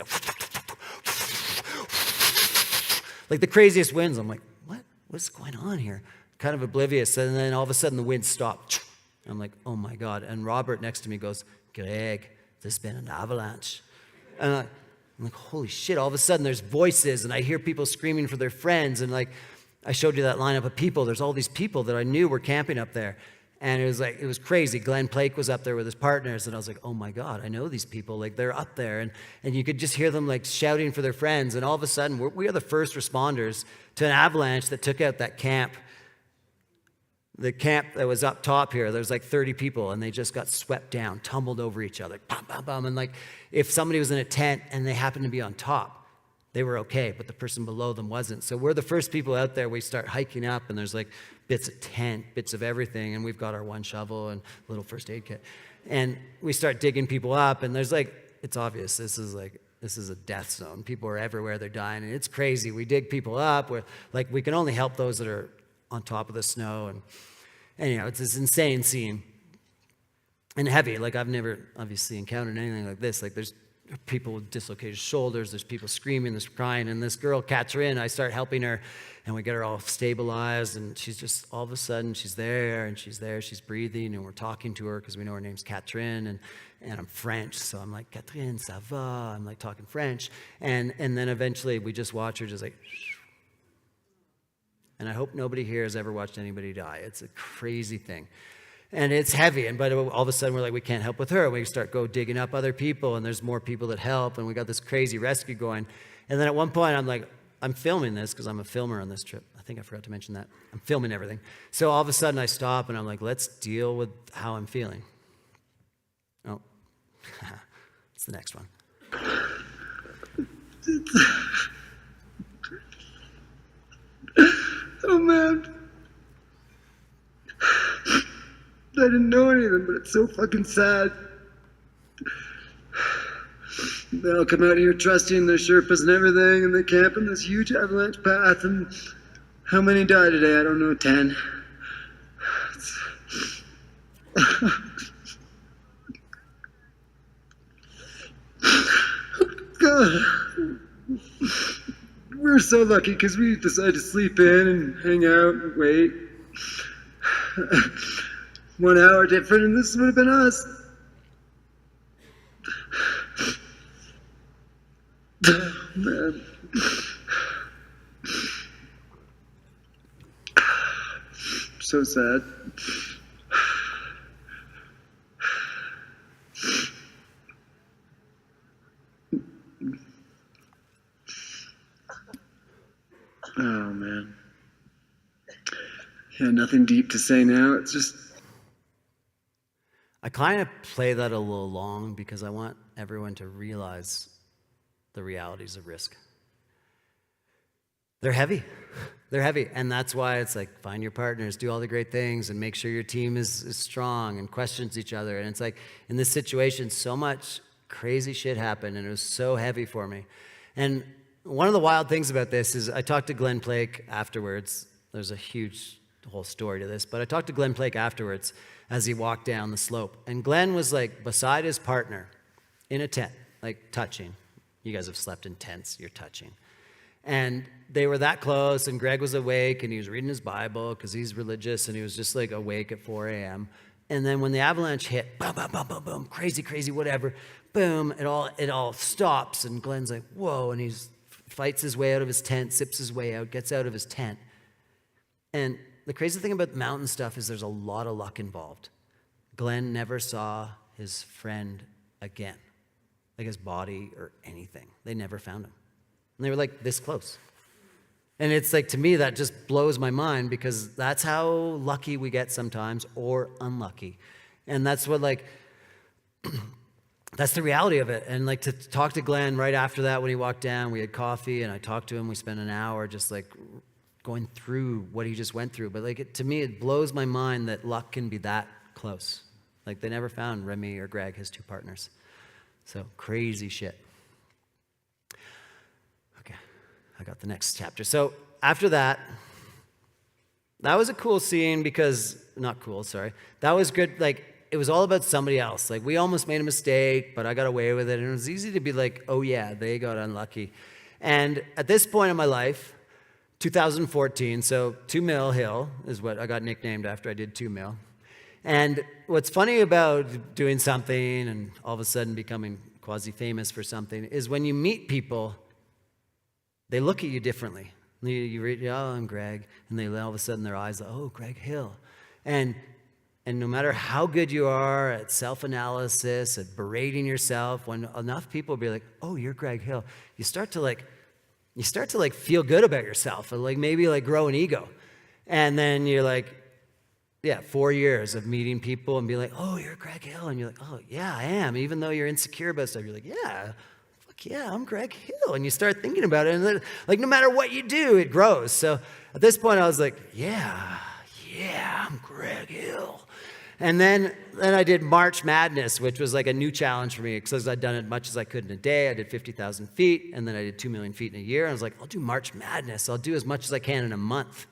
Speaker 2: Like the craziest winds. I'm like, what's going on here? Kind of oblivious. And then all of a sudden, the wind stopped. I'm like, oh, my God. And Robert next to me goes, Greg, there's been an avalanche. And I'm like, holy shit, all of a sudden there's voices and I hear people screaming for their friends. And like, I showed you that lineup of people. There's all these people that I knew were camping up there. And it was crazy. Glenn Plake was up there with his partners. And I was like, oh my God, I know these people. Like, they're up there. And you could just hear them like shouting for their friends. And all of a sudden, we are the first responders to an avalanche that took out that camp. The camp that was up top here, there was like 30 people, and they just got swept down, tumbled over each other, bum, bum, bum. And like, if somebody was in a tent and they happened to be on top, they were okay, but the person below them wasn't. So we're the first people out there. We start hiking up, and there's like bits of tent, bits of everything, and we've got our one shovel and little first aid kit. And we start digging people up, and there's like, it's obvious, this is a death zone. People are everywhere, they're dying, and it's crazy. We dig people up, we can only help those that are on top of the snow, and it's this insane scene and heavy. Like, I've never obviously encountered anything like this. Like, there's people with dislocated shoulders, there's people screaming, there's crying, and this girl, Catherine, I start helping her, and we get her all stabilized, and she's just, all of a sudden, she's there, she's breathing, and we're talking to her because we know her name's Catherine, and I'm French, so I'm like, Catherine, ça va? I'm like talking French, and then eventually we just watch her just like, and I hope nobody here has ever watched anybody die. It's a crazy thing. And it's heavy. But all of a sudden, we're like, we can't help with her. We start digging up other people, and there's more people that help, and we got this crazy rescue going. And then at one point, I'm like, I'm filming this because I'm a filmer on this trip. I think I forgot to mention that. I'm filming everything. So all of a sudden, I stop, and I'm like, let's deal with how I'm feeling. Oh, it's the next one.
Speaker 7: Oh man, I didn't know anything, but it's so fucking sad. They all come out here trusting their Sherpas and everything, and they camp in this huge avalanche path, and how many died today? I don't know, 10. God. We're so lucky because we decided to sleep in and hang out and wait. 1 hour different, and this would have been us. Man. So sad. Oh, man. Yeah, nothing deep to say now. It's just...
Speaker 2: I kind of play that a little long because I want everyone to realize the realities of risk. They're heavy. They're heavy. And that's why it's like, find your partners, do all the great things, and make sure your team is strong and questions each other. And it's like, in this situation, so much crazy shit happened, and it was so heavy for me. And one of the wild things about this is I talked to Glenn Plake afterwards. There's a huge whole story to this, but I talked to Glenn Plake afterwards as he walked down the slope. And Glenn was like beside his partner in a tent, like touching. You guys have slept in tents, you're touching. And they were that close, and Greg was awake, and he was reading his Bible because he's religious, and he was just like awake at 4 a.m. And then when the avalanche hit, boom, boom, boom, boom, boom, crazy, crazy, whatever, boom, it all stops, and Glenn's like, whoa, and he fights his way out of his tent, sips his way out, gets out of his tent. And the crazy thing about mountain stuff is there's a lot of luck involved. Glenn never saw his friend again, like his body or anything. They never found him. And they were like this close. And it's like, to me, that just blows my mind because that's how lucky we get sometimes, or unlucky. And that's what, like, that's the reality of it. And like, to talk to Glenn right after that when he walked down, we had coffee and I talked to him. We spent an hour just like going through what he just went through. But like, to me, it blows my mind that luck can be that close. Like, they never found Remy or Greg, his two partners. So crazy shit. Okay, I got the next chapter. So after that, that was a cool scene because, not cool, sorry. That was good. Like, it was all about somebody else. Like, we almost made a mistake, but I got away with it. And it was easy to be like, oh yeah, they got unlucky. And at this point in my life, 2014, so 2 Mill Hill is what I got nicknamed after I did 2 Mill. And what's funny about doing something and all of a sudden becoming quasi-famous for something is when you meet people, they look at you differently. You read, oh, I'm Greg, and they all of a sudden their eyes, oh, Greg Hill. And no matter how good you are at self-analysis, at berating yourself, when enough people be like, oh, you're Greg Hill, you start to feel good about yourself, and like maybe like grow an ego. And then you're like, yeah, 4 years of meeting people and be like, oh, you're Greg Hill. And you're like, oh, yeah, I am. Even though you're insecure about stuff, you're like, yeah, fuck yeah, I'm Greg Hill. And you start thinking about it. And then, like, no matter what you do, it grows. So at this point, I was like, yeah, I'm Greg Hill. And then I did March Madness, which was like a new challenge for me because I'd done as much as I could in a day. I did 50,000 feet, and then I did 2 million feet in a year. And I was like, I'll do March Madness. I'll do as much as I can in a month.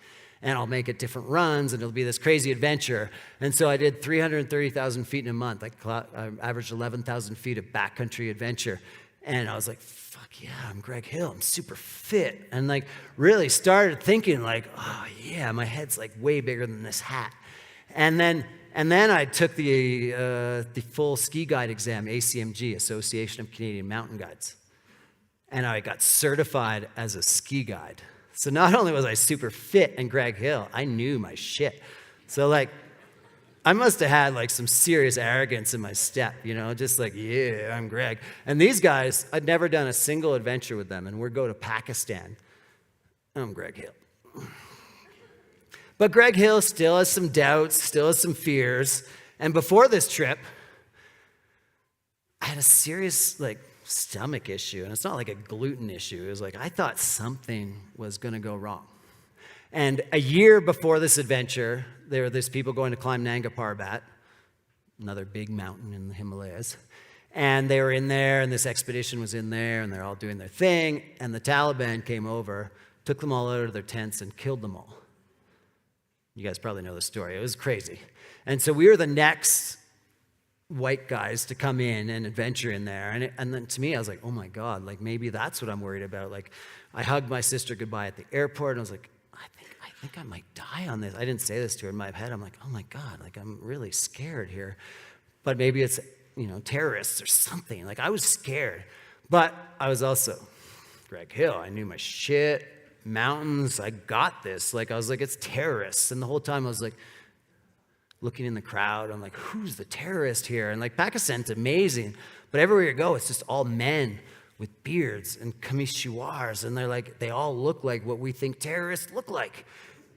Speaker 2: And I'll make it different runs, and it'll be this crazy adventure. And so I did 330,000 feet in a month. I averaged 11,000 feet of backcountry adventure. And I was like, fuck yeah, I'm Greg Hill. I'm super fit. And like really started thinking like, oh yeah, my head's like way bigger than this hat. And then I took the full ski guide exam, ACMG, Association of Canadian Mountain Guides. And I got certified as a ski guide. So not only was I super fit and Greg Hill, I knew my shit. So like, I must have had like some serious arrogance in my step, you know, just like, yeah, I'm Greg. And these guys, I'd never done a single adventure with them, and we'd go to Pakistan. I'm Greg Hill. But Greg Hill still has some doubts, still has some fears. And before this trip, I had a serious like stomach issue. And it's not like a gluten issue. It was like I thought something was going to go wrong. And a year before this adventure, there were these people going to climb Nanga Parbat, another big mountain in the Himalayas. And they were in there, and this expedition was in there, and they're all doing their thing. And the Taliban came over, took them all out of their tents, and killed them all. You guys probably know the story. It was crazy. And so we were the next white guys to come in and adventure in there. And then to me, I was like, oh my God, like maybe that's what I'm worried about. Like I hugged my sister goodbye at the airport, and I was like, I think I might die on this. I didn't say this to her in my head. I'm like, oh my God, like I'm really scared here. But maybe it's, you know, terrorists or something. Like I was scared. But I was also Greg Hill. I knew my shit. mountains, I got this. Like, I was like, it's terrorists. And the whole time I was like, looking in the crowd, I'm like, who's the terrorist here? And like, Pakistan's amazing, but everywhere you go, it's just all men with beards and kamis-shalwars, and they're like, they all look like what we think terrorists look like.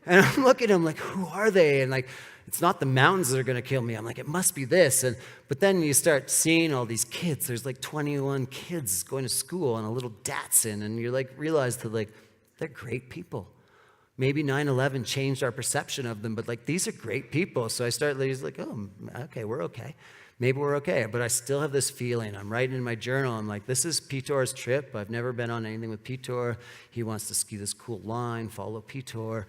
Speaker 2: And I'm looking at them like, who are they? And like, it's not the mountains that are going to kill me. I'm like, it must be this. But then you start seeing all these kids. There's like 21 kids going to school on a little Datsun, and you like realize that like, they're great people. Maybe 9/11 changed our perception of them, but like, these are great people. So I start like, oh, okay, we're okay. Maybe we're okay, but I still have this feeling. I'm writing in my journal. I'm like, this is Pitor's trip. I've never been on anything with Pitor. He wants to ski this cool line, follow Pitor.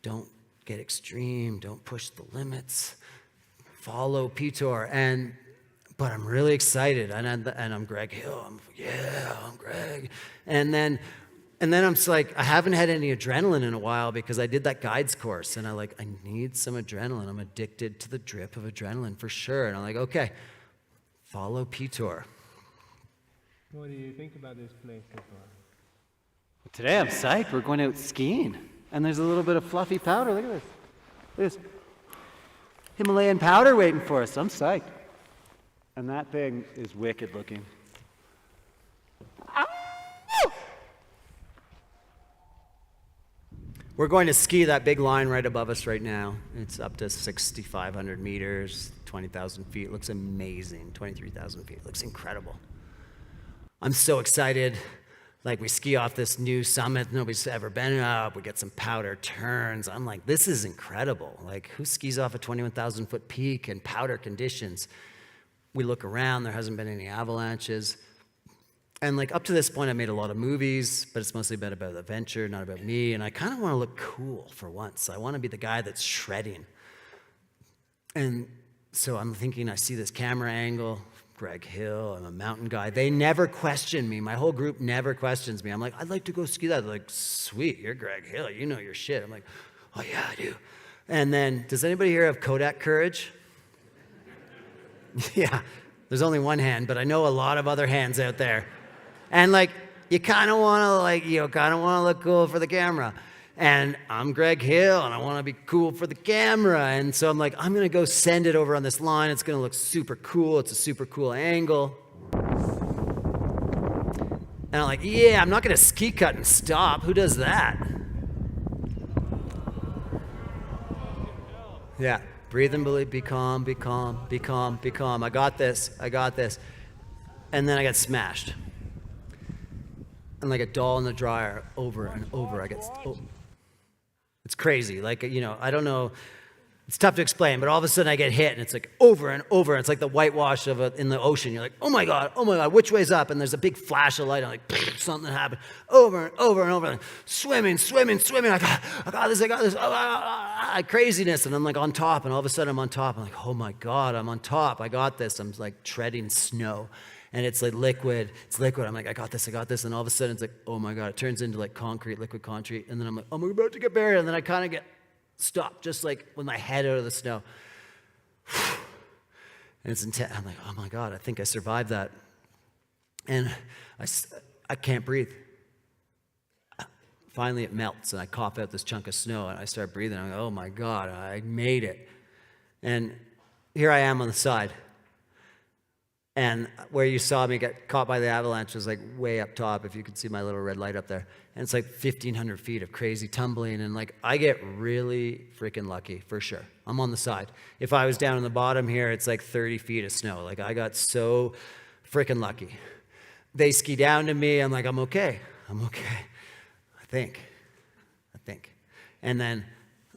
Speaker 2: Don't get extreme. Don't push the limits. Follow Pitor. But I'm really excited, and I'm Greg Hill. I'm Greg. And then I'm just like, I haven't had any adrenaline in a while because I did that guides course, and I need some adrenaline. I'm addicted to the drip of adrenaline for sure. And I'm like, okay, follow Pitor.
Speaker 6: What do you think about this place so far?
Speaker 5: Today I'm psyched. We're going out skiing, and there's a little bit of fluffy powder. Look at this. Look at this Himalayan powder waiting for us. I'm psyched. And that thing is wicked looking.
Speaker 2: We're going to ski that big line right above us right now. It's up to 6,500 meters, 20,000 feet. It looks amazing. 23,000 feet. It looks incredible. I'm so excited. Like, we ski off this new summit nobody's ever been up. We get some powder turns. I'm like, this is incredible. Like, who skis off a 21,000-foot peak in powder conditions? We look around. There hasn't been any avalanches. And like, up to this point, I made a lot of movies, but it's mostly been about adventure, not about me. And I kind of want to look cool for once. I want to be the guy that's shredding. And so I'm thinking, I see this camera angle, Greg Hill, I'm a mountain guy. They never question me. My whole group never questions me. I'm like, I'd like to go ski that. They're like, sweet, you're Greg Hill. You know your shit. I'm like, oh yeah, I do. And then, does anybody here have Kodak courage? Yeah, there's only one hand, but I know a lot of other hands out there. And like, you kind of want to look cool for the camera. And I'm Greg Hill, and I want to be cool for the camera. And so I'm like, I'm going to go send it over on this line. It's going to look super cool. It's a super cool angle. And I'm like, yeah, I'm not going to ski cut and stop. Who does that? Yeah, breathe and believe, be calm, be calm, be calm, be calm. I got this. And then I got smashed. And like a doll in the dryer, over and over. It's crazy. Like, I don't know. It's tough to explain, but all of a sudden I get hit, and it's like over and over. It's like the whitewash in the ocean. You're like, oh my God, which way's up? And there's a big flash of light. I'm like, something happened. Over and over and over. Like, swimming. I got this. Craziness. And I'm like on top, and all of a sudden I'm on top. I'm like, oh my God, I'm on top. I got this. I'm like treading snow. And it's like liquid. It's liquid. I'm like, I got this. And all of a sudden, it's like, oh my God. It turns into like liquid concrete. And then I'm like, I'm about to get buried. And then I kind of get stopped, just like with my head out of the snow. And it's intense. I'm like, oh my God, I think I survived that. And I can't breathe. Finally, it melts, and I cough out this chunk of snow, and I start breathing. I'm like, oh my God, I made it. And here I am on the side. And where you saw me get caught by the avalanche was like way up top, if you could see my little red light up there. And it's like 1,500 feet of crazy tumbling. And like, I get really freaking lucky, for sure. I'm on the side. If I was down on the bottom here, it's like 30 feet of snow. Like, I got so freaking lucky. They ski down to me. I'm like, I'm okay. I think. And then,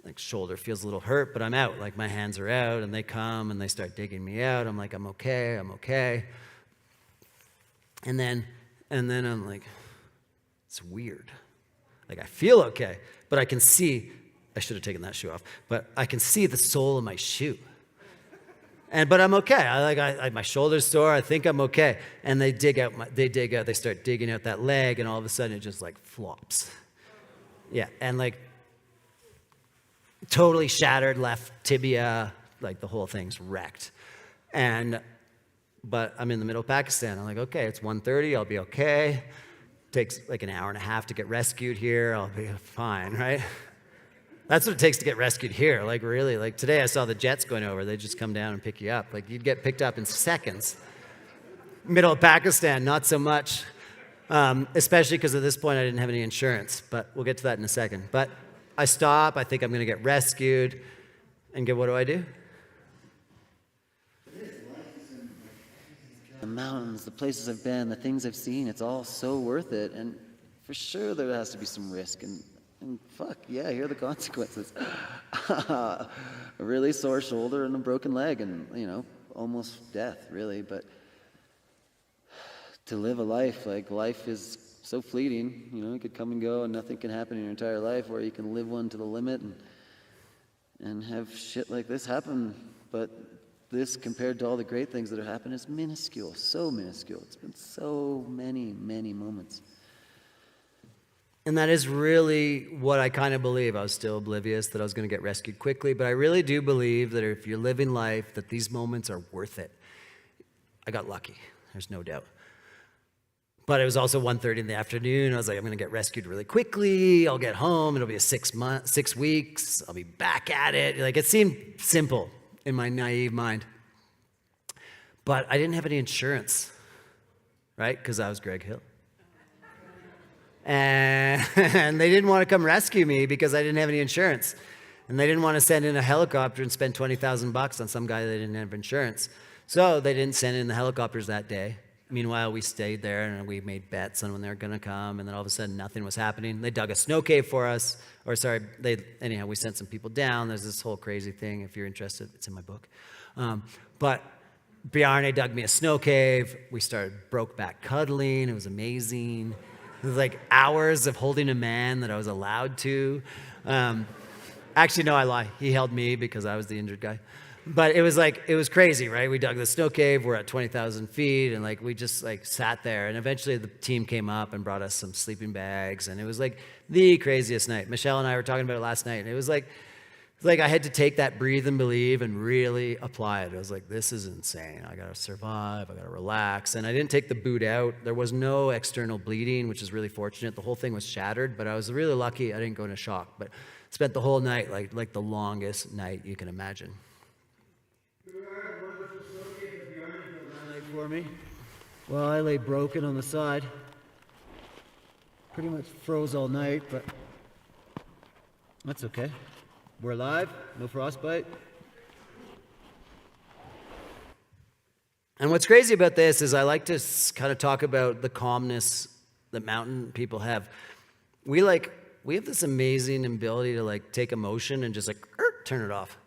Speaker 2: like, shoulder feels a little hurt, but I'm out. Like, my hands are out, and they come, and they start digging me out. I'm like, I'm okay. And then I'm like, it's weird. Like, I feel okay, but I can see, I should have taken that shoe off, but I can see the sole of my shoe. But I'm okay. My shoulder's sore. I think I'm okay. And they start digging out that leg, and all of a sudden it just like flops. Yeah, and like, totally shattered left tibia, like the whole thing's wrecked. But I'm in the middle of Pakistan. I'm like, okay, it's 1:30, I'll be okay. takes like an hour and a half to get rescued here. I'll be fine, right? That's what it takes to get rescued here. Like really, like today I saw the jets going over. They just come down and pick you up. Like you'd get picked up in seconds. Middle of Pakistan, not so much. Especially because at this point I didn't have any insurance, but we'll get to that in a second. But I stop, I think I'm gonna get rescued, and what do?
Speaker 8: The mountains, the places I've been, the things I've seen, it's all so worth it. And for sure there has to be some risk. And fuck, yeah, here are the consequences. A really sore shoulder and a broken leg and, almost death, really. But to live a life, like life is so fleeting, it could come and go and nothing can happen in your entire life, or you can live one to the limit and have shit like this happen. But this, compared to all the great things that have happened, is minuscule, so minuscule. It's been so many, many moments.
Speaker 2: And that is really what I kind of believe. I was still oblivious that I was going to get rescued quickly, but I really do believe that if you're living life, that these moments are worth it. I got lucky, there's no doubt. But it was also 1:30 in the afternoon. I was like, I'm going to get rescued really quickly. I'll get home. It'll be 6 weeks. I'll be back at it. Like it seemed simple in my naive mind. But I didn't have any insurance, right? Because I was Greg Hill. And they didn't want to come rescue me because I didn't have any insurance. And they didn't want to send in a helicopter and spend $20,000 on some guy that didn't have insurance. So they didn't send in the helicopters that day. Meanwhile, we stayed there and we made bets on when they were going to come. And then all of a sudden, nothing was happening. They dug a snow cave for us. We sent some people down. There's this whole crazy thing. If you're interested, it's in my book. But Bjarne dug me a snow cave. We started broke back cuddling. It was amazing. It was like hours of holding a man that I was allowed to. Actually, no, I lie. He held me because I was the injured guy. But it was crazy, right? We dug the snow cave. We're at 20,000 feet, and we just sat there. And eventually, the team came up and brought us some sleeping bags, and it was the craziest night. Michelle and I were talking about it last night, and it was like I had to take that breathe and believe and really apply it. I was like, this is insane. I gotta survive. I gotta relax. And I didn't take the boot out. There was no external bleeding, which is really fortunate. The whole thing was shattered, but I was really lucky. I didn't go into shock. But spent the whole night like the longest night you can imagine. For me. Well, I lay broken on the side. Pretty much froze all night, but that's okay. We're alive, no frostbite. And what's crazy about this is I like to kind of talk about the calmness that mountain people have. We have this amazing ability to take emotion and just turn it off.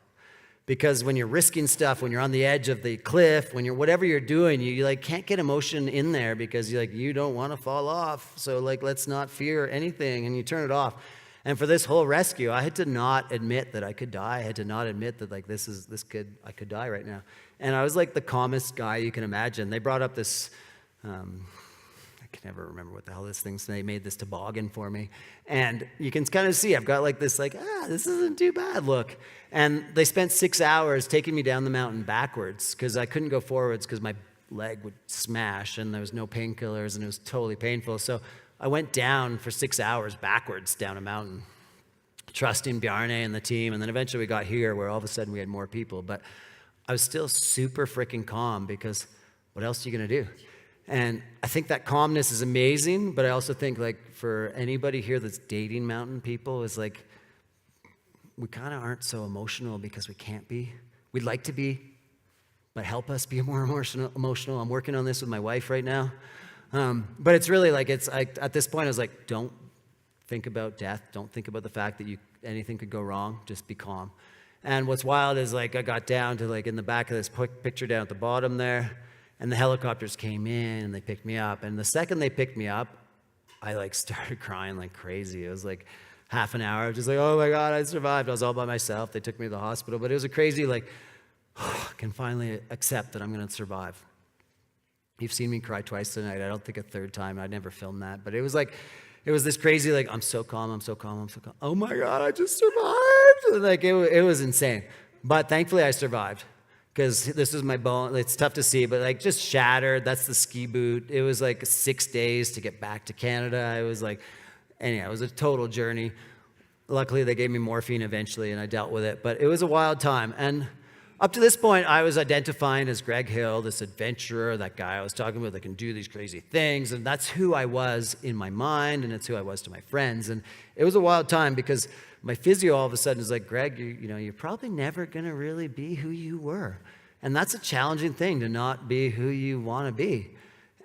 Speaker 2: Because when you're risking stuff, when you're on the edge of the cliff, when you're whatever you're doing, you can't get emotion in there because you don't want to fall off. So let's not fear anything, and you turn it off. And for this whole rescue, I had to not admit that I could die. I had to not admit that I could die right now. And I was the calmest guy you can imagine. They brought up this. I can never remember what the hell this thing's. They made this toboggan for me. And you can kind of see I've got this this isn't too bad look. And they spent 6 hours taking me down the mountain backwards because I couldn't go forwards because my leg would smash and there was no painkillers and it was totally painful. So I went down for 6 hours backwards down a mountain, trusting Bjarne and the team. And then eventually we got here where all of a sudden we had more people. But I was still super freaking calm because what else are you going to do? And I think that calmness is amazing, but I also think for anybody here that's dating mountain people is we kind of aren't so emotional because we can't be. We'd like to be, but help us be more emotional. I'm working on this with my wife right now. But it's really at this point I was don't think about death. Don't think about the fact that anything could go wrong. Just be calm. And what's wild is I got down to in the back of this picture down at the bottom there. And the helicopters came in and they picked me up. And the second they picked me up, I started crying like crazy. It was half an hour. I was just oh my God, I survived. I was all by myself. They took me to the hospital. But it was a crazy I can finally accept that I'm going to survive. You've seen me cry twice tonight. I don't think a third time. I'd never filmed that. But it was it was this crazy I'm so calm, I'm so calm, I'm so calm. Oh my God, I just survived. It was insane. But thankfully I survived. because this is my bone. It's tough to see, but like just shattered. That's the ski boot. It was like 6 days to get back to Canada. It was like, anyhow, it was a total journey. Luckily, they gave me morphine eventually, and I dealt with it. But it was a wild time. And up to this point, I was identifying as Greg Hill, this adventurer, that guy I was talking with that can do these crazy things. And that's who I was in my mind, and it's who I was to my friends. And it was a wild time because my physio all of a sudden is like, Greg, you're probably never going to really be who you were. And that's a challenging thing, to not be who you want to be.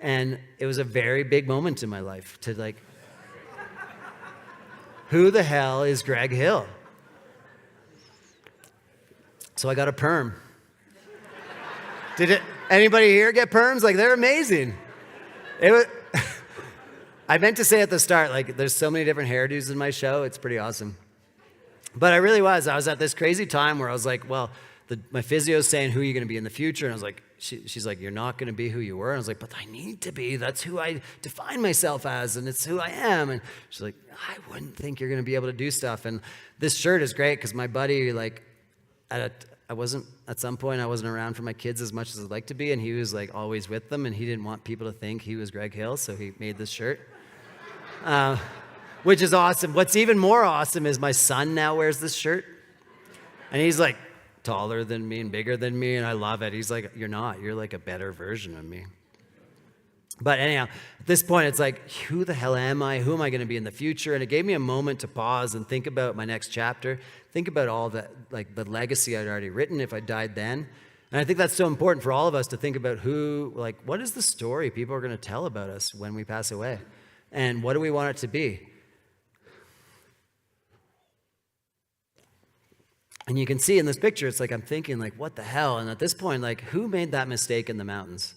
Speaker 2: And it was a very big moment in my life to like, who the hell is Greg Hill? So I got a perm. Anybody here get perms? Like, they're amazing. It was, I meant to say at the start, like, there's so many different hairdos in my show. It's pretty awesome. But I was at this crazy time where I was like, well, my physio's saying, who are you going to be in the future? And I was like, she's like, you're not going to be who you were. And I was like, but I need to be. That's who I define myself as, and it's who I am. And she's like, I wouldn't think you're going to be able to do stuff. And this shirt is great because my buddy, like, at some point I wasn't around for my kids as much as I'd like to be, and he was like always with them, and he didn't want people to think he was Greg Hill, so he made this shirt. Which is awesome. What's even more awesome is my son now wears this shirt. And he's like taller than me and bigger than me, and I love it. He's like, you're not. You're like a better version of me. But anyhow, at this point, it's like, who the hell am I? Who am I going to be in the future? And it gave me a moment to pause and think about my next chapter. Think about all that, like the legacy I'd already written if I died then. And I think that's so important for all of us to think about what is the story people are going to tell about us when we pass away? And what do we want it to be? And you can see in this picture, it's like I'm thinking, like, what the hell? And at this point, like, who made that mistake in the mountains?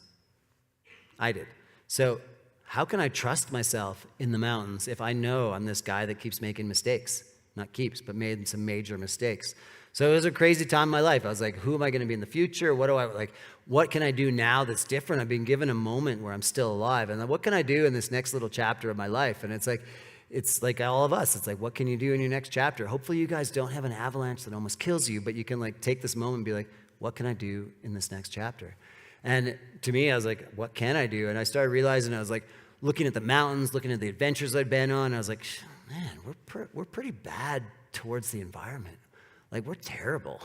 Speaker 2: I did. So how can I trust myself in the mountains if I know I'm this guy that keeps making mistakes? Not keeps, but made some major mistakes. So it was a crazy time in my life. I was like, who am I going to be in the future? What can I do now that's different? I've been given a moment where I'm still alive. And then what can I do in this next little chapter of my life? And it's like all of us. It's like, what can you do in your next chapter? Hopefully you guys don't have an avalanche that almost kills you, but you can like take this moment and be like, what can I do in this next chapter? And to me, I was like, what can I do? And I started realizing, I was like looking at the mountains, looking at the adventures I'd been on. I was like, man, we're pretty bad towards the environment. Like, we're terrible.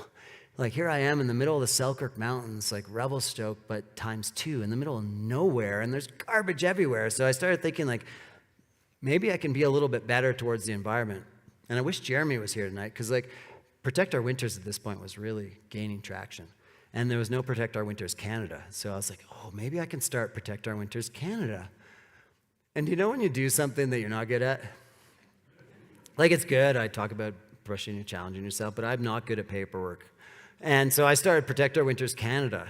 Speaker 2: Like, here I am in the middle of the Selkirk Mountains, like Revelstoke, but times 2, in the middle of nowhere, and there's garbage everywhere. So I started thinking, like, maybe I can be a little bit better towards the environment. And I wish Jeremy was here tonight, because, like, Protect Our Winters at this point was really gaining traction. And there was no Protect Our Winters Canada. So I was like, oh, maybe I can start Protect Our Winters Canada. And do you know when you do something that you're not good at? Like, it's good. I talk about pushing and challenging yourself, but I'm not good at paperwork. And so I started Protect Our Winters Canada.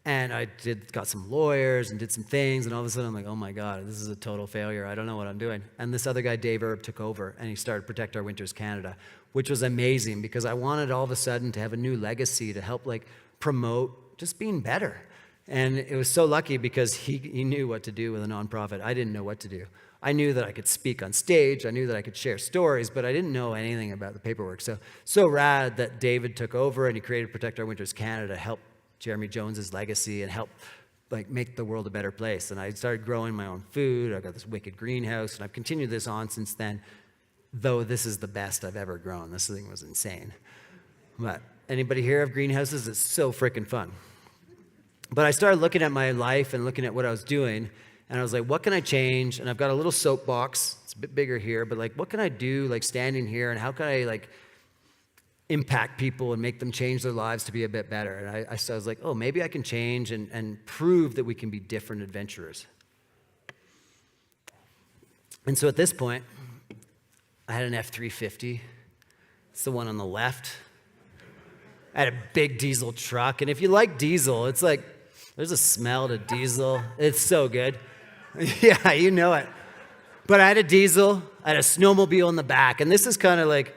Speaker 2: And I got some lawyers and did some things, and all of a sudden I'm like, oh my God, this is a total failure. I don't know what I'm doing. And this other guy, Dave Erb, took over, and he started Protect Our Winters Canada, which was amazing because I wanted all of a sudden to have a new legacy to help like promote just being better. And it was so lucky because he knew what to do with a nonprofit. I didn't know what to do. I knew that I could speak on stage. I knew that I could share stories, but I didn't know anything about the paperwork. So rad that David took over and he created Protect Our Winters Canada to help Jeremy Jones's legacy and help like make the world a better place. And I started growing my own food. I got this wicked greenhouse, and I've continued this on since then, though this is the best I've ever grown. This thing was insane. But anybody here have greenhouses? It's so freaking fun. But I started looking at my life and looking at what I was doing, and I was like, what can I change? And I've got a little soapbox. It's a bit bigger here, but like, what can I do like standing here, and how can I like impact people and make them change their lives to be a bit better? And I was like, oh, maybe I can change and prove that we can be different adventurers. And so at this point, I had an F-350. It's the one on the left. I had a big diesel truck. And if you like diesel, it's like, there's a smell to diesel. It's so good. Yeah, you know it. But I had a diesel. I had a snowmobile in the back. And this is kind of like,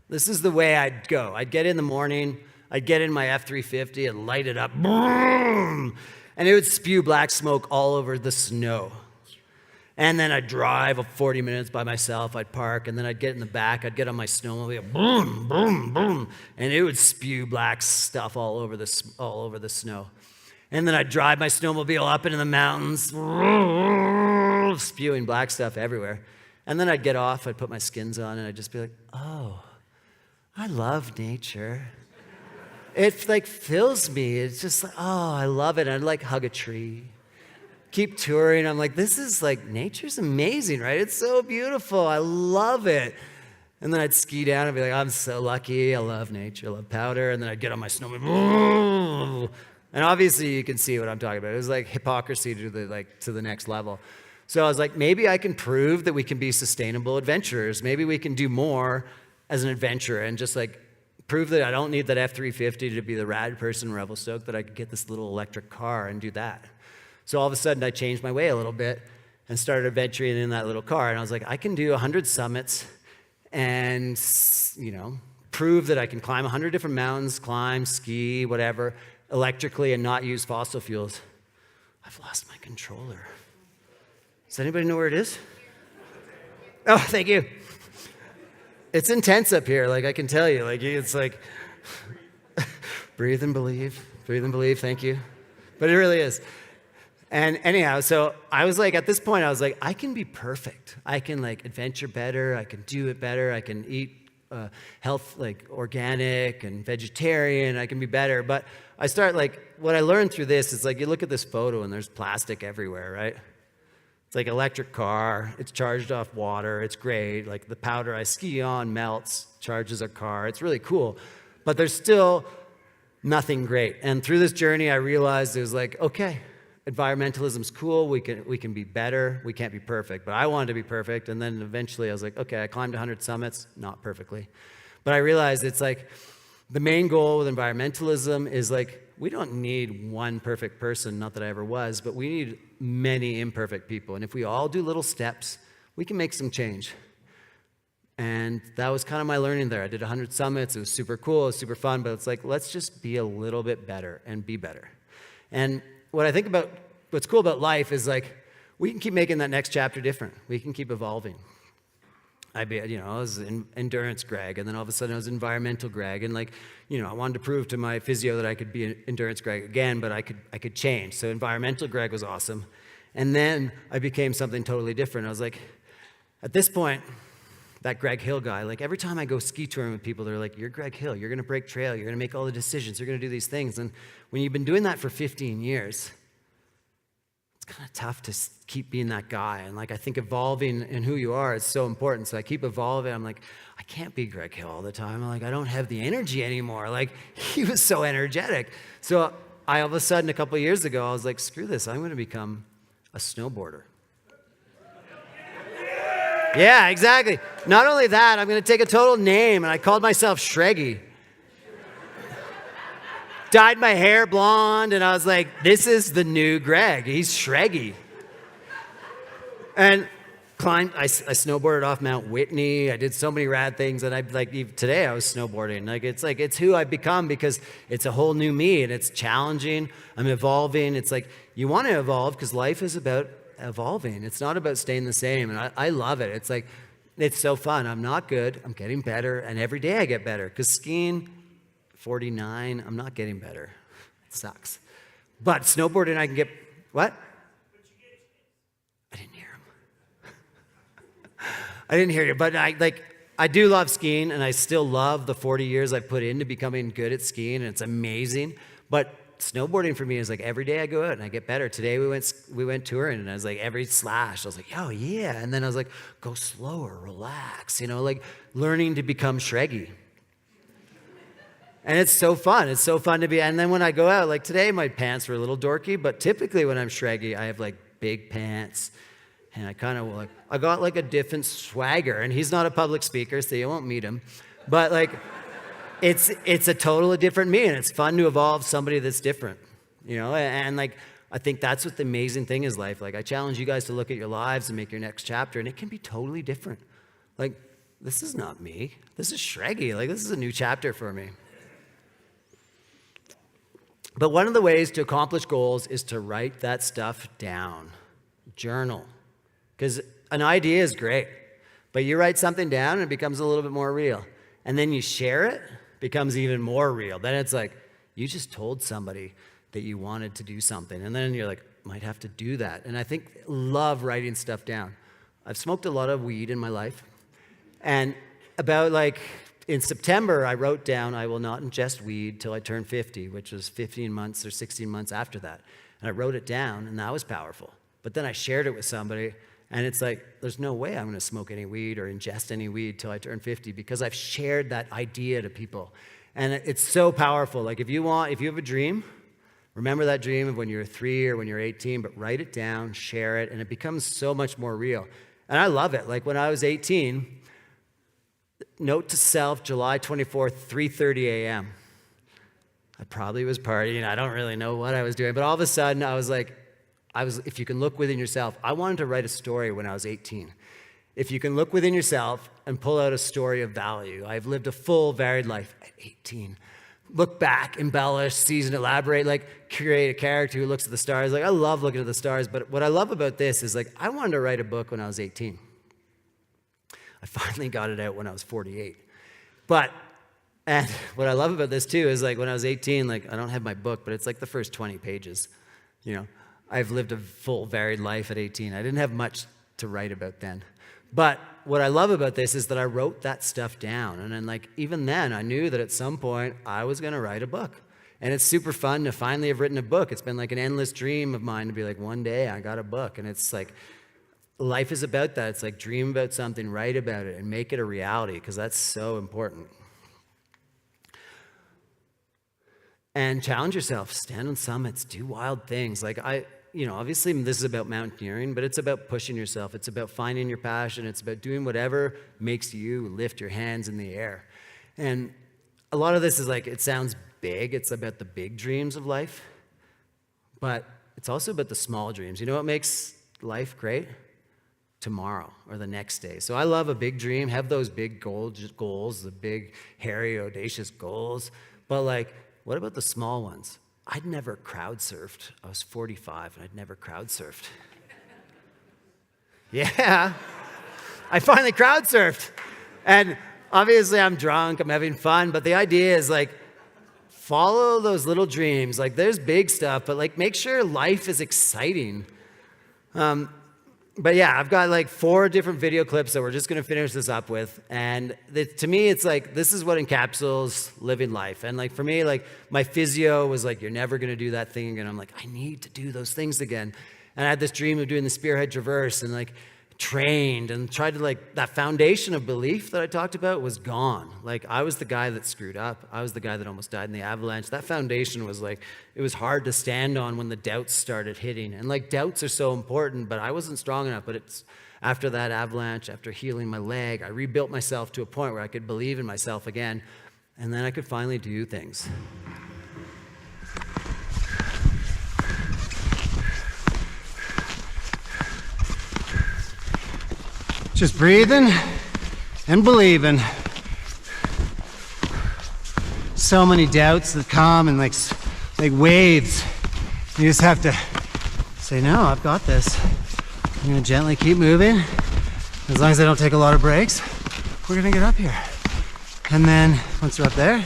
Speaker 2: this is the way I'd go. I'd get in the morning. I'd get in my F-350 and light it up. Boom! And it would spew black smoke all over the snow. And then I'd drive 40 minutes by myself, I'd park, and then I'd get in the back, I'd get on my snowmobile, boom, boom, boom, and it would spew black stuff all over the snow. And then I'd drive my snowmobile up into the mountains, spewing black stuff everywhere. And then I'd get off, I'd put my skins on, and I'd just be like, oh, I love nature. It like fills me. It's just like, oh, I love it. I'd like hug a tree. Keep touring. I'm like, this is like, nature's amazing, right? It's so beautiful. I love it. And then I'd ski down and be like, I'm so lucky. I love nature. I love powder. And then I'd get on my snowmobile. And obviously you can see what I'm talking about. It was like hypocrisy to the next level. So I was like, maybe I can prove that we can be sustainable adventurers. Maybe we can do more as an adventurer and just like prove that I don't need that F-350 to be the rad person in Revelstoke, that I could get this little electric car and do that. So all of a sudden, I changed my way a little bit and started adventuring in that little car. And I was like, I can do 100 summits and, prove that I can climb 100 different mountains, climb, ski, whatever, electrically and not use fossil fuels. I've lost my controller. Does anybody know where it is? Oh, thank you. It's intense up here, like I can tell you. Like it's like, breathe and believe, thank you. But it really is. And anyhow, so I was like, at this point, I was like, I can be perfect. I can like adventure better. I can do it better. I can eat health, like organic and vegetarian. I can be better. But I start like, what I learned through this is like, you look at this photo and there's plastic everywhere, right? It's like electric car. It's charged off water. It's great. Like the powder I ski on melts, charges a car. It's really cool. But there's still nothing great. And through this journey, I realized it was like, okay, environmentalism's cool. We can be better. We can't be perfect. But I wanted to be perfect. And then eventually I was like, okay, I climbed 100 summits, not perfectly. But I realized it's like the main goal with environmentalism is like, we don't need one perfect person, not that I ever was, but we need many imperfect people. And if we all do little steps, we can make some change. And that was kind of my learning there. I did 100 summits. It was super cool. It was super fun. But it's like, let's just be a little bit better and be better. And what I think about, what's cool about life is like, we can keep making that next chapter different. We can keep evolving. I was endurance Greg, and then all of a sudden I was environmental Greg, and like, I wanted to prove to my physio that I could be an endurance Greg again, but I could change. So environmental Greg was awesome. And then I became something totally different. I was like, at this point, that Greg Hill guy, like every time I go ski touring with people, they're like, you're Greg Hill, you're gonna break trail, you're gonna make all the decisions, you're gonna do these things. And when you've been doing that for 15 years, it's kind of tough to keep being that guy. And like, I think evolving in who you are is so important. So I keep evolving. I'm like, I can't be Greg Hill all the time. I'm like, I don't have the energy anymore. Like, he was so energetic. So I, all of a sudden, a couple of years ago, I was like, screw this. I'm going to become a snowboarder. Yeah, exactly. Not only that, I'm going to take a total name, and I called myself Shreggy. Dyed my hair blonde, and I was like, this is the new Greg. He's Shreggy. And climbed, I snowboarded off Mount Whitney. I did so many rad things, and today I was snowboarding. It's who I've become because it's a whole new me, and it's challenging. I'm evolving. It's like, you want to evolve because life is about evolving. It's not about staying the same, and I love it. It's like, it's so fun. I'm not good. I'm getting better, and every day I get better because skiing, 49, I'm not getting better. It sucks. But snowboarding, I can get, what? I didn't hear him. I didn't hear you, but I do love skiing, and I still love the 40 years I've put into becoming good at skiing, and it's amazing. But snowboarding for me is like every day I go out and I get better. Today we went touring, and I was like, every slash, I was like, oh yeah. And then I was like, go slower, relax, like learning to become Shreggy. And it's so fun. It's so fun to be. And then when I go out, like today, my pants were a little dorky, but typically when I'm Shreggy, I have like big pants. And I got like a different swagger. And he's not a public speaker, so you won't meet him. But like, it's a totally different me. And it's fun to evolve somebody that's different, And like, I think that's what the amazing thing is life. Like, I challenge you guys to look at your lives and make your next chapter. And it can be totally different. Like, this is not me. This is Shreggy. Like, this is a new chapter for me. But one of the ways to accomplish goals is to write that stuff down. Journal. Because an idea is great, but you write something down and it becomes a little bit more real. And then you share it, becomes even more real. Then it's like, you just told somebody that you wanted to do something. And then you're like, might have to do that. And I love writing stuff down. I've smoked a lot of weed in my life. And about in September, I wrote down, I will not ingest weed till I turn 50, which was 15 months or 16 months after that. And I wrote it down, and that was powerful. But then I shared it with somebody, and it's like, there's no way I'm going to smoke any weed or ingest any weed till I turn 50 because I've shared that idea to people. And it's so powerful. Like if you have a dream, remember that dream of when you're 3 or when you're 18, but write it down, share it, and it becomes so much more real. And I love it. Like when I was 18, note to self, July 24th, 3:30 a.m. I probably was partying. I don't really know what I was doing. But all of a sudden, if you can look within yourself, I wanted to write a story when I was 18. If you can look within yourself and pull out a story of value. I've lived a full, varied life at 18. Look back, embellish, season, elaborate, create a character who looks at the stars. I love looking at the stars, but what I love about this is I wanted to write a book when I was 18. I finally got it out when I was 48. And what I love about this too is when I was 18, I don't have my book, but it's the first 20 pages. I've lived a full, varied life at 18. I didn't have much to write about then. But what I love about this is that I wrote that stuff down. And then even then, I knew that at some point I was going to write a book. And it's super fun to finally have written a book. It's been an endless dream of mine to be one day I got a book. And it's life is about that. It's dream about something, write about it, and make it a reality because that's so important. And challenge yourself. Stand on summits. Do wild things. Obviously this is about mountaineering, but it's about pushing yourself. It's about finding your passion. It's about doing whatever makes you lift your hands in the air. And a lot of this is it sounds big. It's about the big dreams of life, but it's also about the small dreams. You know what makes life great? Tomorrow or the next day. So I love a big dream, have those big goals, the big, hairy, audacious goals. But what about the small ones? I'd never crowd surfed. I was 45 and I'd never crowd surfed. Yeah, I finally crowd surfed. And obviously I'm drunk, I'm having fun, but the idea is follow those little dreams. There's big stuff, but make sure life is exciting. But yeah, I've got 4 different video clips that we're just going to finish this up with. And to me, it's this is what encapsulates living life. And for me, my physio was you're never going to do that thing again. I'm I need to do those things again. And I had this dream of doing the spearhead traverse and trained and tried to that foundation of belief that I talked about was gone. I was the guy that screwed up. I was the guy that almost died in the avalanche. That foundation was it was hard to stand on when the doubts started hitting. And doubts are so important, but I wasn't strong enough. But it's after that avalanche, after healing my leg, I rebuilt myself to a point where I could believe in myself again. And then I could finally do things.
Speaker 6: Just breathing and believing. So many doubts that come and like waves. You just have to say, no, I've got this. I'm gonna gently keep moving. As long as I don't take a lot of breaks, we're gonna get up here. And then once we're up there,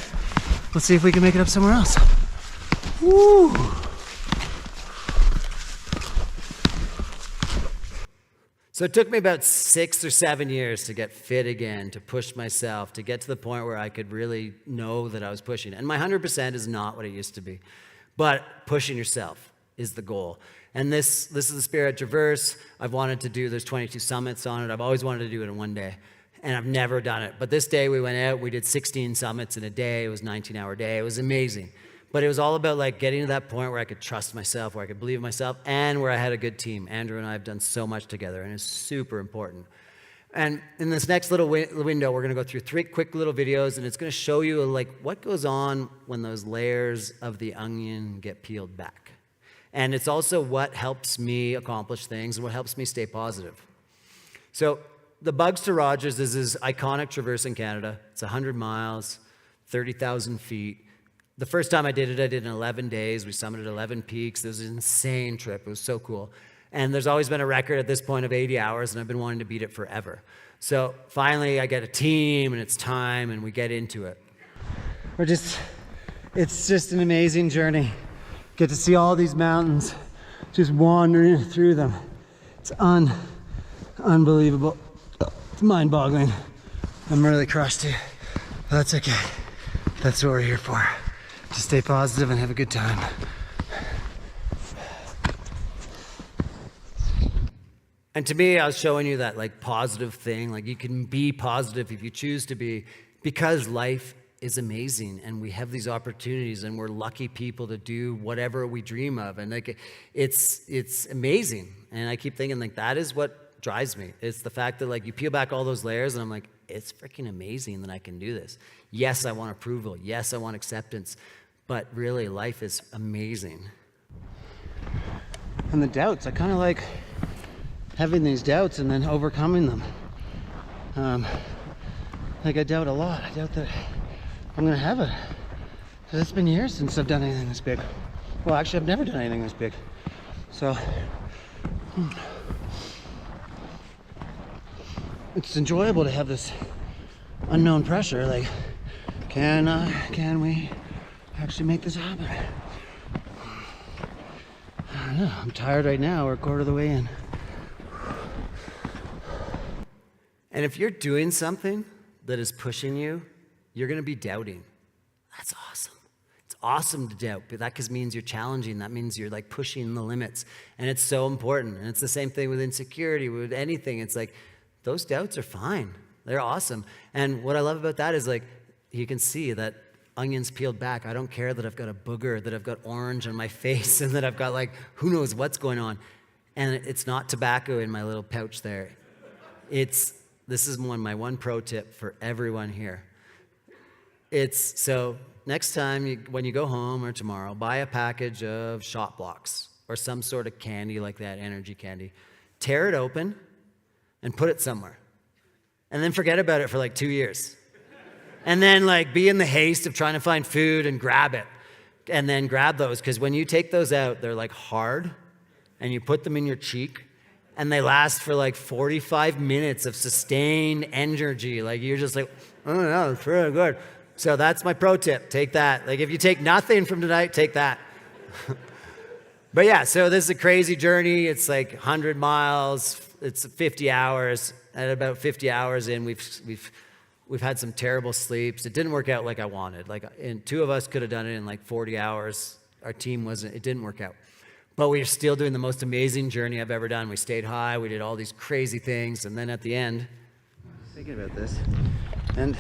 Speaker 6: let's see if we can make it up somewhere else. Woo!
Speaker 2: So it took me about 6 or 7 years to get fit again, to push myself, to get to the point where I could really know that I was pushing. And my 100% is not what it used to be. But pushing yourself is the goal. And this is the Spirit Traverse. I've wanted to do, there's 22 summits on it. I've always wanted to do it in one day. And I've never done it. But this day we went out, we did 16 summits in a day. It was a 19-hour day. It was amazing. But it was all about like getting to that point where I could trust myself, where I could believe in myself, and where I had a good team. Andrew and I have done so much together, and it's super important. And in this next little window, we're going to go through 3 quick little videos, and it's going to show you like what goes on when those layers of the onion get peeled back. And it's also what helps me accomplish things and what helps me stay positive. So the Bugs to Rogers is this iconic traverse in Canada. It's 100 miles, 30,000 feet. The first time I did it in 11 days. We summited 11 peaks. It was an insane trip. It was so cool. And there's always been a record at this point of 80 hours, and I've been wanting to beat it forever. So finally, I get a team, and it's time, and we get into it.
Speaker 6: It's just an amazing journey. Get to see all these mountains, just wandering through them. It's unbelievable. It's mind-boggling. I'm really crushed too. But that's okay. That's what we're here for. To stay positive and have a good time.
Speaker 2: And to me, I was showing you that like positive thing. Like you can be positive if you choose to be, because life is amazing and we have these opportunities and we're lucky people to do whatever we dream of. And like it's amazing. And I keep thinking like that is what drives me. It's the fact that like you peel back all those layers and I'm like, it's freaking amazing that I can do this. Yes, I want approval. Yes, I want acceptance. But really, life is amazing.
Speaker 6: And the doubts, I kind of like having these doubts and then overcoming them. Like I doubt a lot. I doubt that I'm gonna have it. Because it's been years since I've done anything this big. Well, actually, I've never done anything this big. So, it's enjoyable to have this unknown pressure. Like, can we actually make this happen? I don't know. I'm tired right now. We're a quarter of the way in.
Speaker 2: And if you're doing something that is pushing you, you're going to be doubting. That's awesome. It's awesome to doubt, but that just means you're challenging. That means you're like pushing the limits. And it's so important. And it's the same thing with insecurity, with anything. It's like those doubts are fine. They're awesome. And what I love about that is like you can see that onions peeled back. I don't care that I've got a booger, that I've got orange on my face, and that I've got like who knows what's going on. And it's not tobacco in my little pouch there. This is my one pro tip for everyone here. So next time when you go home or tomorrow, buy a package of Shot Blocks or some sort of candy like that, energy candy. Tear it open and put it somewhere. And then forget about it for like 2 years. And then like be in the haste of trying to find food and grab it. And then grab those, because when you take those out, they're like hard and you put them in your cheek and they last for like 45 minutes of sustained energy. Like you're just like, oh no, it's really good. So that's my pro tip. Take that. Like if you take nothing from tonight, take that. But yeah, so this is a crazy journey. It's like 100 miles. It's 50 hours. At about 50 hours in, we've had some terrible sleeps. It didn't work out like I wanted. And two of us could have done it in like 40 hours. Our team it didn't work out. But we're still doing the most amazing journey I've ever done. We stayed high. We did all these crazy things. And then at the end,
Speaker 6: I was thinking about this. And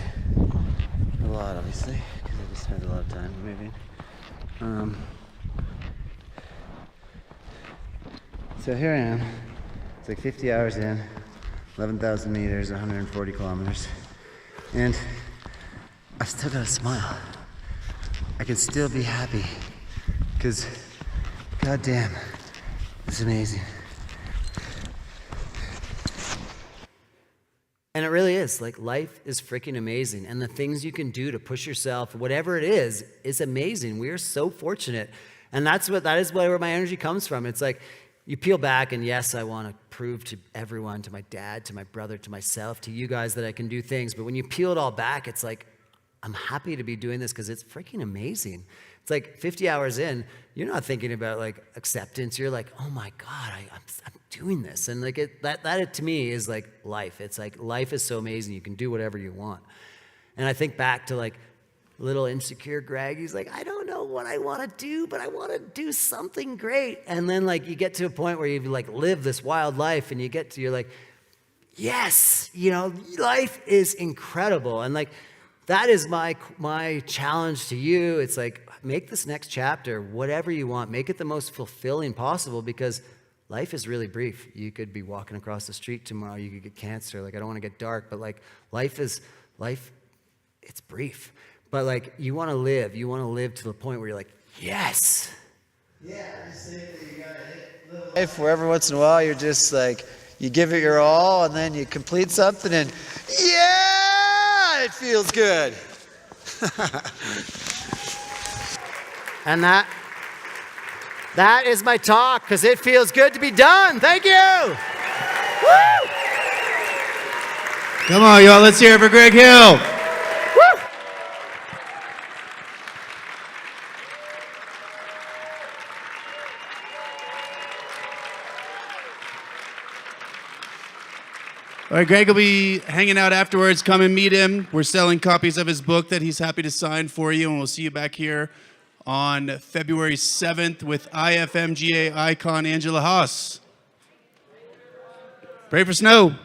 Speaker 6: a lot, obviously, because I just spent a lot of time moving. So here I am. It's like 50 hours in, 11,000 meters, 140 kilometers. And I still got a smile. I can still be happy. Because, goddamn, it's amazing.
Speaker 2: and it really is. Like life is freaking amazing. And the things you can do to push yourself, whatever it is amazing. We are so fortunate. And that is where my energy comes from. It's like, you peel back, and yes, I want to prove to everyone, to my dad, to my brother, to myself, to you guys that I can do things. But when you peel it all back, it's like, I'm happy to be doing this because it's freaking amazing. It's like 50 hours in, you're not thinking about like acceptance. You're like, oh my God, I'm doing this. And like that to me is like life. It's like life is so amazing. You can do whatever you want. And I think back to like little insecure Greg. He's like, I don't know what I want to do, but I want to do something great. And then like you get to a point where you like live this wild life, and you're like, yes, life is incredible. And like that is my challenge to you. It's like, make this next chapter whatever you want. Make it the most fulfilling possible, because life is really brief. You could be walking across the street tomorrow. You could get cancer. Like I don't want to get dark, but like life, it's brief. But like you want to live to the point where you're like, yes.
Speaker 8: Yeah, I just think that you gotta live life where every once in a while you're just like, you give it your all, and then you complete something, and yeah, it feels good.
Speaker 2: And That is my talk, because it feels good to be done. Thank you. Woo!
Speaker 3: Come on, y'all. Let's hear it for Greg Hill.
Speaker 2: Woo!
Speaker 3: All right, Greg will be hanging out afterwards. Come and meet him. We're selling copies of his book that he's happy to sign for you, and we'll see you back here on February 7th with IFMGA icon Angela Haas. Pray for snow.